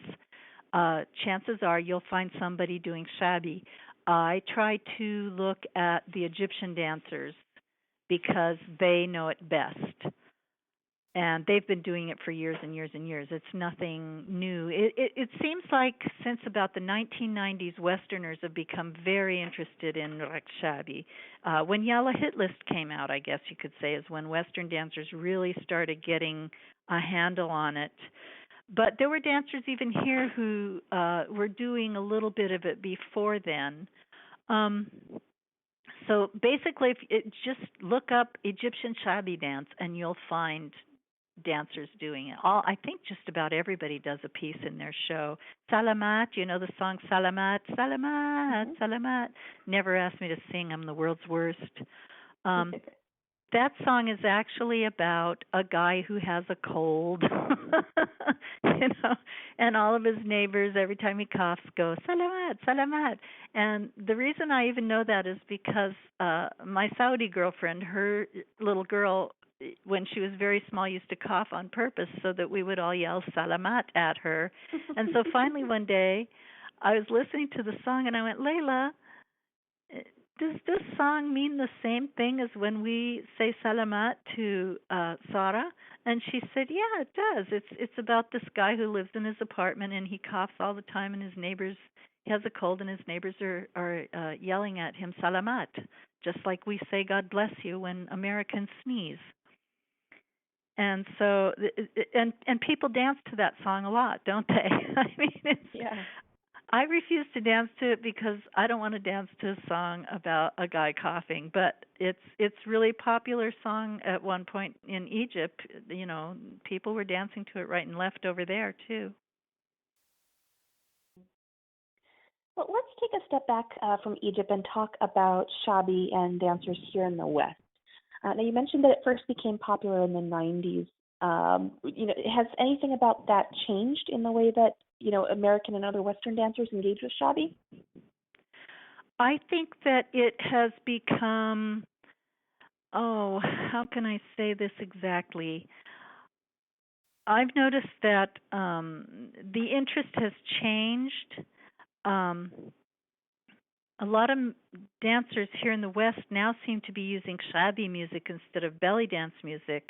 chances are you'll find somebody doing shabby. I try to look at the Egyptian dancers because they know it best. and they've been doing it for years and years and years. It's nothing new. It seems like since about the 1990s, Westerners have become very interested in Learn Shaabi. When Yalla Hit List came out, I guess you could say, is when Western dancers really started getting a handle on it. But there were dancers even here who were doing a little bit of it before then. Um, so basically, if it, just look up Egyptian Shaabi dance, and you'll find dancers doing it. All I think just about everybody does a piece in their show. Salamat, you know the song Salamat, Salamat, Salamat. Never ask me to sing. I'm the world's worst. Um, that song is actually about a guy who has a cold, and all of his neighbors, every time he coughs, go Salamat, Salamat. And the reason I even know that is because my Saudi girlfriend, her little girl, when she was very small, used to cough on purpose so that we would all yell Salamat at her. And so finally one day, I was listening to the song and I went, Layla, does this song mean the same thing as when we say Salamat to Sarah? And she said, yeah, it does. It's about this guy who lives in his apartment and he coughs all the time, and his neighbors, he has a cold, and his neighbors are yelling at him Salamat, just like we say God bless you when Americans sneeze. And so, and people dance to that song a lot, don't they? I mean, I refuse to dance to it because I don't want to dance to a song about a guy coughing. But it's really popular song at one point in Egypt. You know, people were dancing to it right and left over there too. Well, let's take a step back from Egypt and talk about Shaabi and dancers here in the West. Now, you mentioned that it first became popular in the 90s. Has anything about that changed in the way that, American and other Western dancers engage with Shaabi? I think that it has become, how can I say this exactly? I've noticed that the interest has changed. A lot of dancers here in the West now seem to be using Shaabi music instead of belly dance music.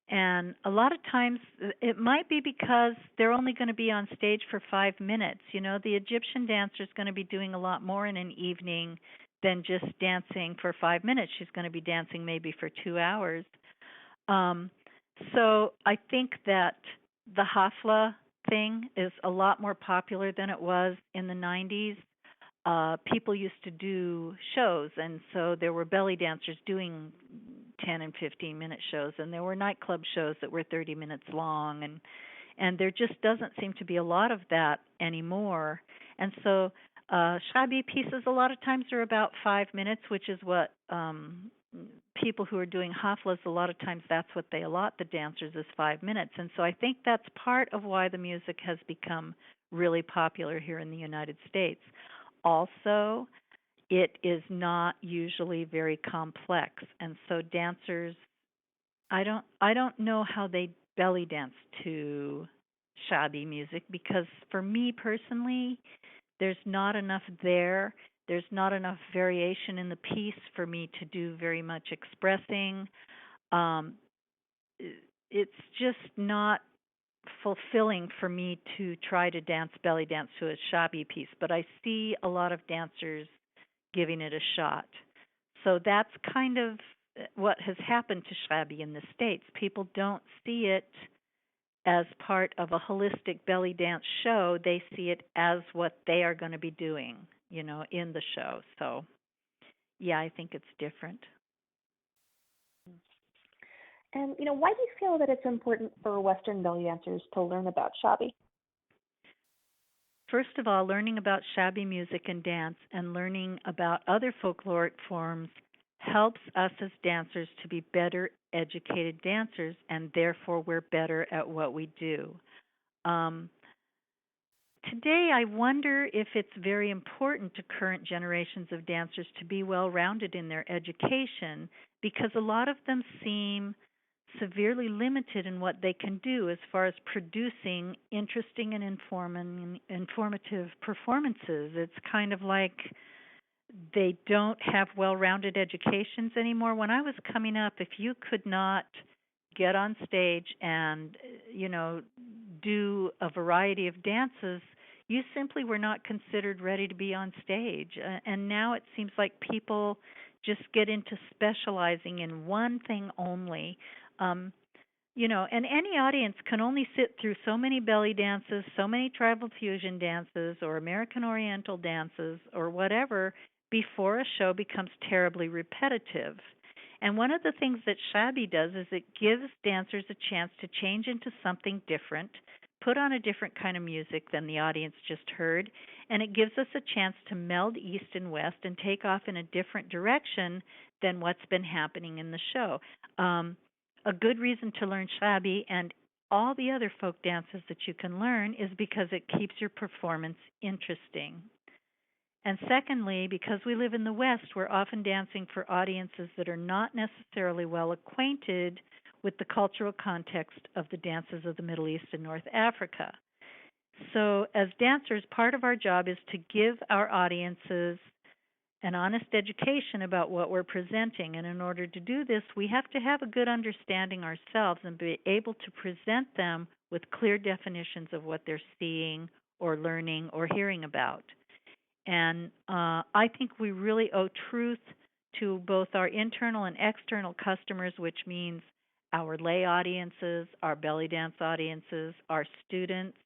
And a lot of times it might be because they're only going to be on stage for 5 minutes. You know, the Egyptian dancer is going to be doing a lot more in an evening than just dancing for 5 minutes. She's going to be dancing maybe for 2 hours. So I think that the Hafla thing is a lot more popular than it was in the 90s. People used to do shows, and so there were belly dancers doing 10 and 15-minute shows, and there were nightclub shows that were 30 minutes long, and there just doesn't seem to be a lot of that anymore. And so Shaabi pieces a lot of times are about 5 minutes, which is what people who are doing haflas, a lot of times that's what they allot the dancers is 5 minutes. And so I think that's part of why the music has become really popular here in the United States. Also, it is not usually very complex, and so dancers, I don't know how they belly dance to Shaabi music, because for me personally, there's not enough there. There's not enough variation in the piece for me to do very much expressing. It's just not fulfilling for me to try to belly dance to a Shaabi piece, but I see a lot of dancers giving it a shot. So that's kind of what has happened to Shaabi in the States. People don't see it as part of a holistic belly dance show. They see it as what they are going to be doing, in the show. So, yeah, I think it's different. And, why do you feel that it's important for Western belly dancers to learn about Shaabi? First of all, learning about Shaabi music and dance and learning about other folkloric forms helps us as dancers to be better educated dancers, and therefore we're better at what we do. Today, I wonder if it's very important to current generations of dancers to be well-rounded in their education, because a lot of them seem severely limited in what they can do as far as producing interesting and informative performances. It's kind of like they don't have well-rounded educations anymore. When I was coming up, if you could not get on stage and, you know, do a variety of dances, you simply were not considered ready to be on stage. And now it seems like people just get into specializing in one thing only. You know, and any audience can only sit through so many belly dances, so many tribal fusion dances, or American Oriental dances, or whatever, before a show becomes terribly repetitive. And one of the things that Shaabi does is it gives dancers a chance to change into something different, put on a different kind of music than the audience just heard, and it gives us a chance to meld East and West and take off in a different direction than what's been happening in the show. A good reason to learn Shaabi and all the other folk dances that you can learn is because it keeps your performance interesting. And secondly, because we live in the West, we're often dancing for audiences that are not necessarily well acquainted with the cultural context of the dances of the Middle East and North Africa. So, as dancers, part of our job is to give our audiences an honest education about what we're presenting. And in order to do this, we have to have a good understanding ourselves and be able to present them with clear definitions of what they're seeing or learning or hearing about. And I think we really owe truth to both our internal and external customers, which means our lay audiences, our belly dance audiences, our students,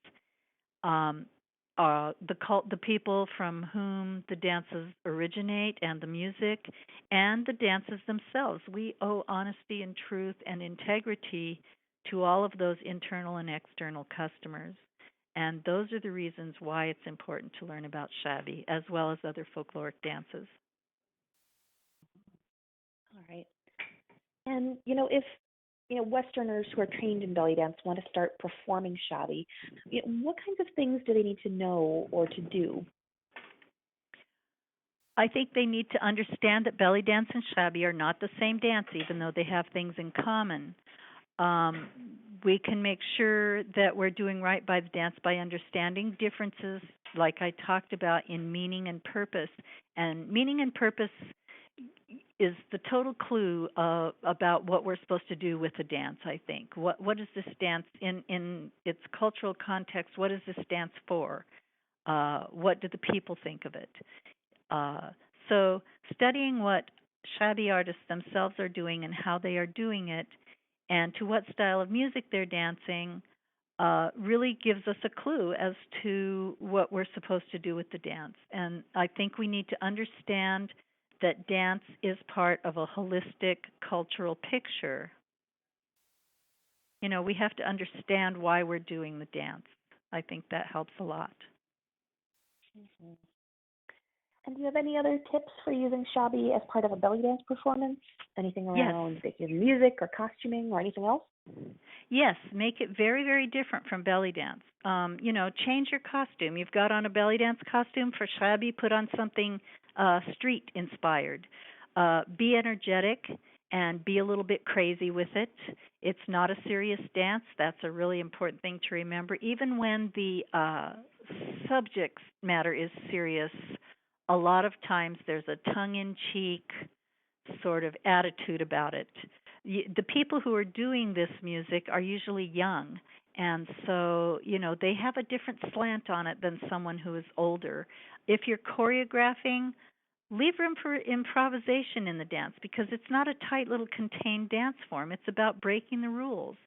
the people from whom the dances originate and the music, and the dances themselves. We owe honesty and truth and integrity to all of those internal and external customers. And those are the reasons why it's important to learn about Shaabi as well as other folkloric dances. All right. And, if Westerners who are trained in belly dance want to start performing Shaabi, what kinds of things do they need to know or to do? I think they need to understand that belly dance and Shaabi are not the same dance, even though they have things in common. We can make sure that we're doing right by the dance by understanding differences, like I talked about, in meaning and purpose. And meaning and purpose is the total clue about what we're supposed to do with the dance, I think. What is this dance in its cultural context? What is this dance for? What do the people think of it? So studying what Shaabi artists themselves are doing and how they are doing it and to what style of music they're dancing really gives us a clue as to what we're supposed to do with the dance. And I think we need to understand that dance is part of a holistic cultural picture. We have to understand why we're doing the dance. I think that helps a lot. Mm-hmm. And do you have any other tips for using Shaabi as part of a belly dance performance? Anything around music or costuming or anything else? Yes, make it very, very different from belly dance. Change your costume. You've got on a belly dance costume for Shaabi, put on something street inspired. Be energetic and be a little bit crazy with it. It's not a serious dance. That's a really important thing to remember. Even when the subject matter is serious, a lot of times there's a tongue-in-cheek sort of attitude about it. The people who are doing this music are usually young, and so, they have a different slant on it than someone who is older. If you're choreographing, leave room for improvisation in the dance because it's not a tight little contained dance form. It's about breaking the rules.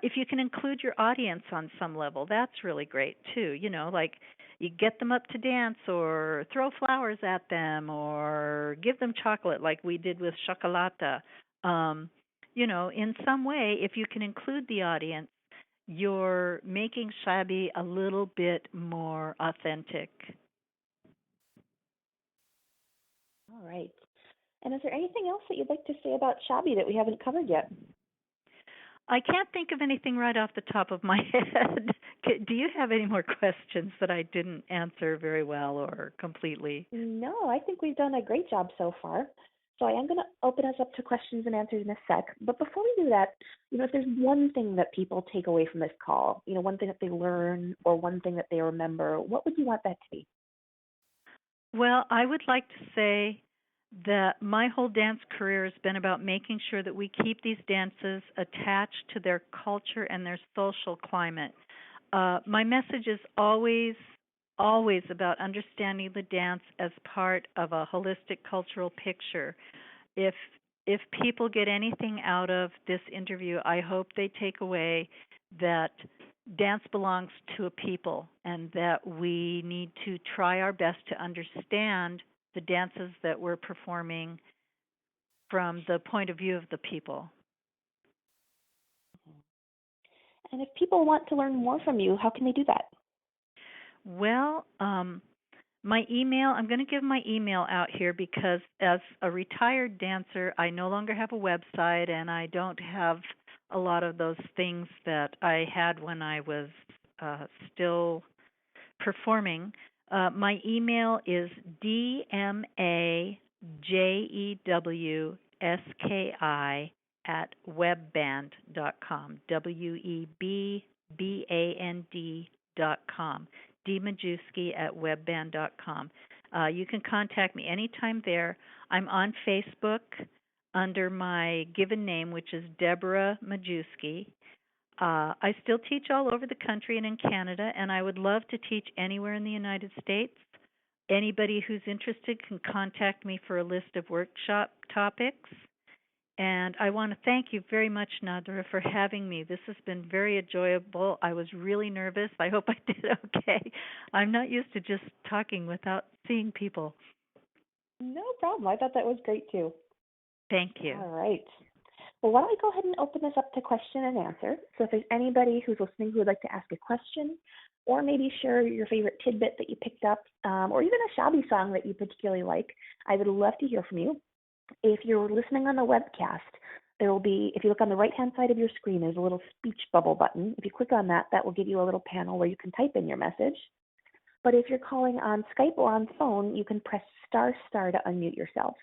If you can include your audience on some level, that's really great too. Like you get them up to dance or throw flowers at them or give them chocolate like we did with Chocolata. In some way, if you can include the audience, you're making Shaabi a little bit more authentic. All right. And is there anything else that you'd like to say about Shaabi that we haven't covered yet? I can't think of anything right off the top of my head. Do you have any more questions that I didn't answer very well or completely? No, I think we've done a great job so far. So I am going to open us up to questions and answers in a sec. But before we do that, if there's one thing that people take away from this call, one thing that they learn or one thing that they remember, what would you want that to be? Well, I would like to say that my whole dance career has been about making sure that we keep these dances attached to their culture and their social climate. My message is always about understanding the dance as part of a holistic cultural picture. If if people get anything out of this interview, I hope they take away that dance belongs to a people and that we need to try our best to understand the dances that we're performing from the point of view of the people. And if people want to learn more from you, how can they do that? Well, my email, I'm going to give my email out here because as a retired dancer, I no longer have a website and I don't have a lot of those things that I had when I was still performing. My email is dmajewski@webband.com, webband.com, dmajewski@webband.com. You can contact me anytime there. I'm on Facebook under my given name, which is Deborah Majewski. I still teach all over the country and in Canada, and I would love to teach anywhere in the United States. Anybody who's interested can contact me for a list of workshop topics. And I want to thank you very much, Nadra, for having me. This has been very enjoyable. I was really nervous. I hope I did okay. I'm not used to just talking without seeing people. No problem. I thought that was great too. Thank you. All right. Well, why don't we go ahead and open this up to question and answer. So if there's anybody who's listening who would like to ask a question or maybe share your favorite tidbit that you picked up or even a Shaabi song that you particularly like, I would love to hear from you. If you're listening on the webcast, there will be, if you look on the right-hand side of your screen, there's a little speech bubble button. If you click on that, that will give you a little panel where you can type in your message. But if you're calling on Skype or on phone, you can press ** to unmute yourself.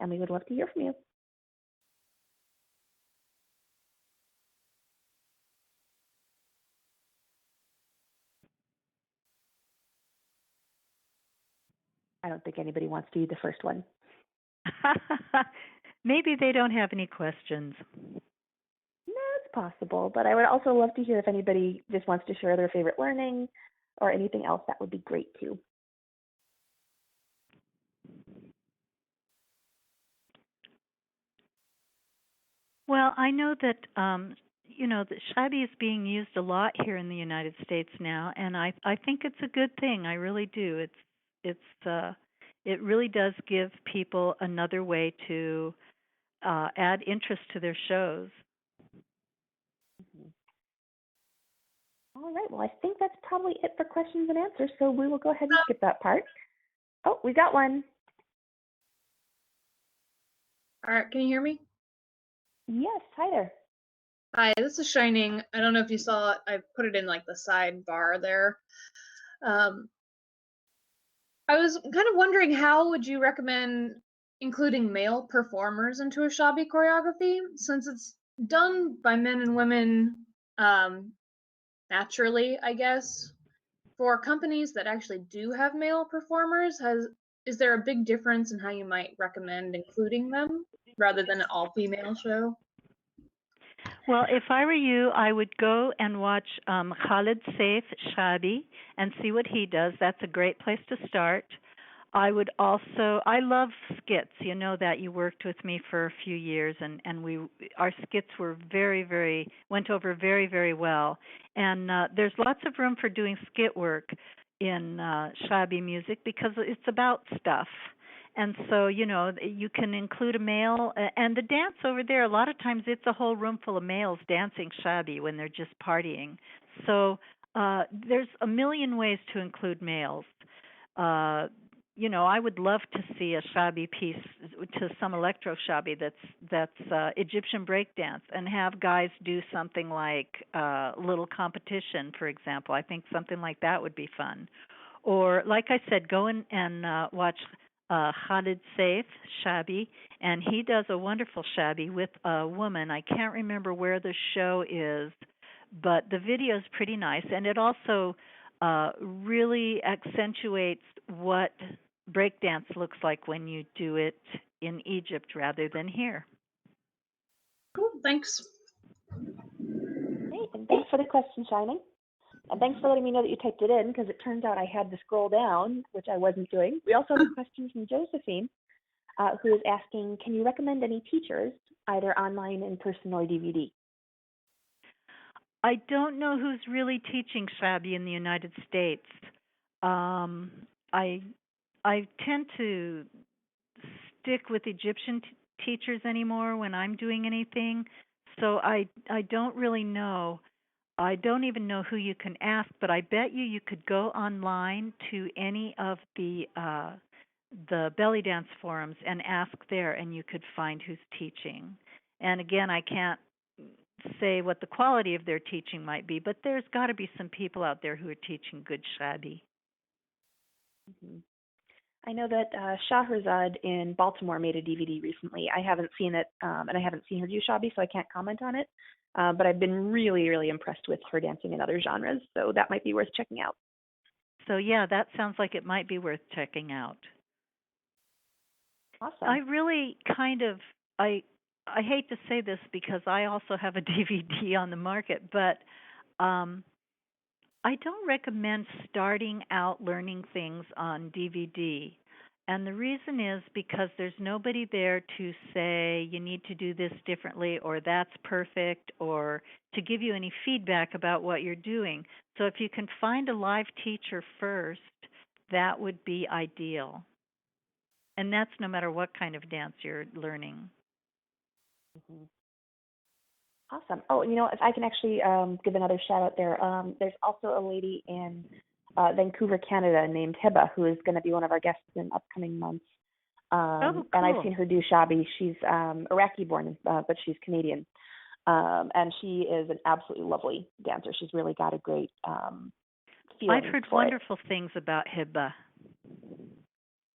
And we would love to hear from you. I don't think anybody wants to be the first one. Maybe they don't have any questions. No, it's possible. But I would also love to hear if anybody just wants to share their favorite learning or anything else. That would be great too. Well, I know that that Shaabi is being used a lot here in the United States now, and I think it's a good thing. I really do. It really does give people another way to add interest to their shows. Mm-hmm. All right. Well, I think that's probably it for questions and answers. So we will go ahead and skip that part. Oh, we got one. All right, can you hear me? Yes, hi there. Hi, this is Shining. I don't know if you saw it. I put it in like the sidebar there. I was kind of wondering, how would you recommend including male performers into a Shaabi choreography, since it's done by men and women naturally, I guess. For companies that actually do have male performers, is there a big difference in how you might recommend including them rather than an all-female show? Well, if I were you, I would go and watch Khalid Saif Shaabi and see what he does. That's a great place to start. I love skits. You know that you worked with me for a few years, and our skits were went over very, very well. And there's lots of room for doing skit work in Shaabi music because it's about stuff. And so, you can include a male. And the dance over there, a lot of times it's a whole room full of males dancing Shaabi when they're just partying. So there's a million ways to include males. I would love to see a Shaabi piece to some electro Shaabi that's Egyptian breakdance, and have guys do something like little competition, for example. I think something like that would be fun. Or, like I said, go and watch Khalid Saif Shaabi, and he does a wonderful Shaabi with a woman. I can't remember where the show is, but the video is pretty nice, and it also really accentuates what breakdance looks like when you do it in Egypt rather than here. Cool, thanks. Great, and thanks for the question, Shining. And thanks for letting me know that you typed it in, because it turns out I had to scroll down, which I wasn't doing. We also have a question from Josephine, who is asking, can you recommend any teachers, either online, in person, or DVD? I don't know who's really teaching Shaabi in the United States. I tend to stick with Egyptian teachers anymore when I'm doing anything, so I don't really know. I don't even know who you can ask, but I bet you could go online to any of the belly dance forums and ask there, and you could find who's teaching. And again, I can't say what the quality of their teaching might be, but there's got to be some people out there who are teaching good Shaabi. Mm-hmm. I know that Shahrazad in Baltimore made a DVD recently. I haven't seen it, and I haven't seen her do Shaabi, so I can't comment on it. But I've been really, really impressed with her dancing in other genres, so that might be worth checking out. So yeah, that sounds like it might be worth checking out. Awesome. I really kind of I hate to say this because I also have a DVD on the market, but I don't recommend starting out learning things on DVD. And the reason is because there's nobody there to say you need to do this differently or that's perfect or to give you any feedback about what you're doing. So if you can find a live teacher first, that would be ideal. And that's no matter what kind of dance you're learning. Mm-hmm. Awesome. Oh, you know, if I can actually give another shout out there, there's also a lady in Vancouver, Canada named Hiba, who is going to be one of our guests in upcoming months. Cool. And I've seen her do Shaabi. She's Iraqi born, but she's Canadian. And she is an absolutely lovely dancer. She's really got a great feeling. I've heard wonderful things about Hiba.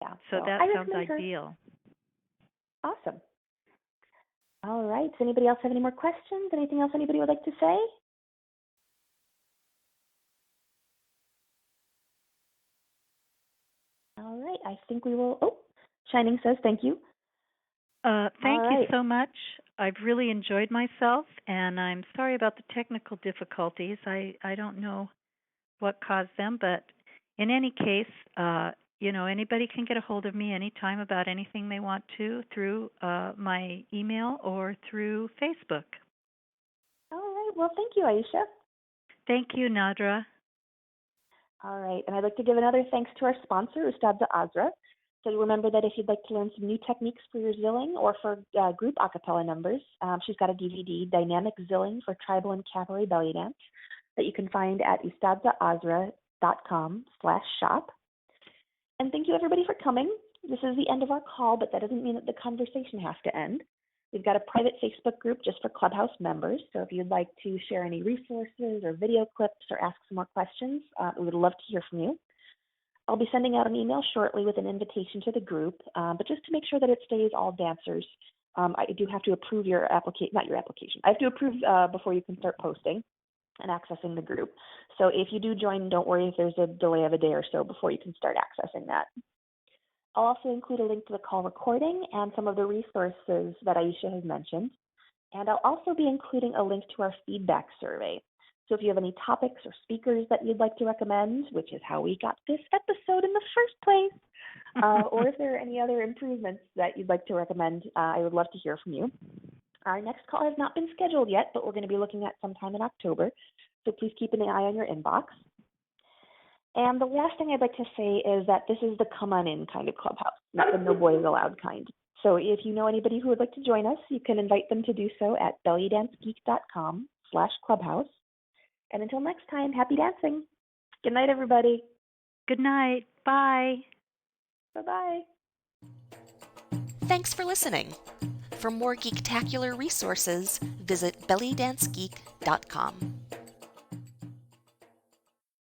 Yeah. So that sounds ideal. Awesome. All right. Does anybody else have any more questions? Anything else anybody would like to say? All right. I think we will. Oh, Shining says thank you. Thank you so much. I've really enjoyed myself, and I'm sorry about the technical difficulties. I don't know what caused them, but in any case, anybody can get a hold of me anytime about anything they want to through my email or through Facebook. All right. Well, thank you, Aisha. Thank you, Nadra. All right. And I'd like to give another thanks to our sponsor, Ustadza Azra. So remember that if you'd like to learn some new techniques for your zilling or for group a cappella numbers, she's got a DVD, Dynamic Zilling for Tribal and Cabaret Belly Dance, that you can find at ustadzaazra.com/shop. And thank you, everybody, for coming. This is the end of our call, but that doesn't mean that the conversation has to end. We've got a private Facebook group just for Clubhouse members, so if you'd like to share any resources or video clips or ask some more questions, we would love to hear from you. I'll be sending out an email shortly with an invitation to the group, but just to make sure that it stays all dancers, I do have to approve your application, not your application. I have to approve before you can start posting and accessing the group. So if you do join, don't worry if there's a delay of a day or so before you can start accessing that. I'll also include a link to the call recording and some of the resources that Aisha has mentioned. And I'll also be including a link to our feedback survey. So if you have any topics or speakers that you'd like to recommend, which is how we got this episode in the first place, or if there are any other improvements that you'd like to recommend, I would love to hear from you. Our next call has not been scheduled yet, but we're going to be looking at sometime in October. So please keep an eye on your inbox. And the last thing I'd like to say is that this is the come on in kind of clubhouse, not the no boys allowed kind. So if you know anybody who would like to join us, you can invite them to do so at bellydancegeek.com/clubhouse. And until next time, happy dancing. Good night, everybody. Good night. Bye. Bye-bye. Thanks for listening. For more geek-tacular resources, visit bellydancegeek.com.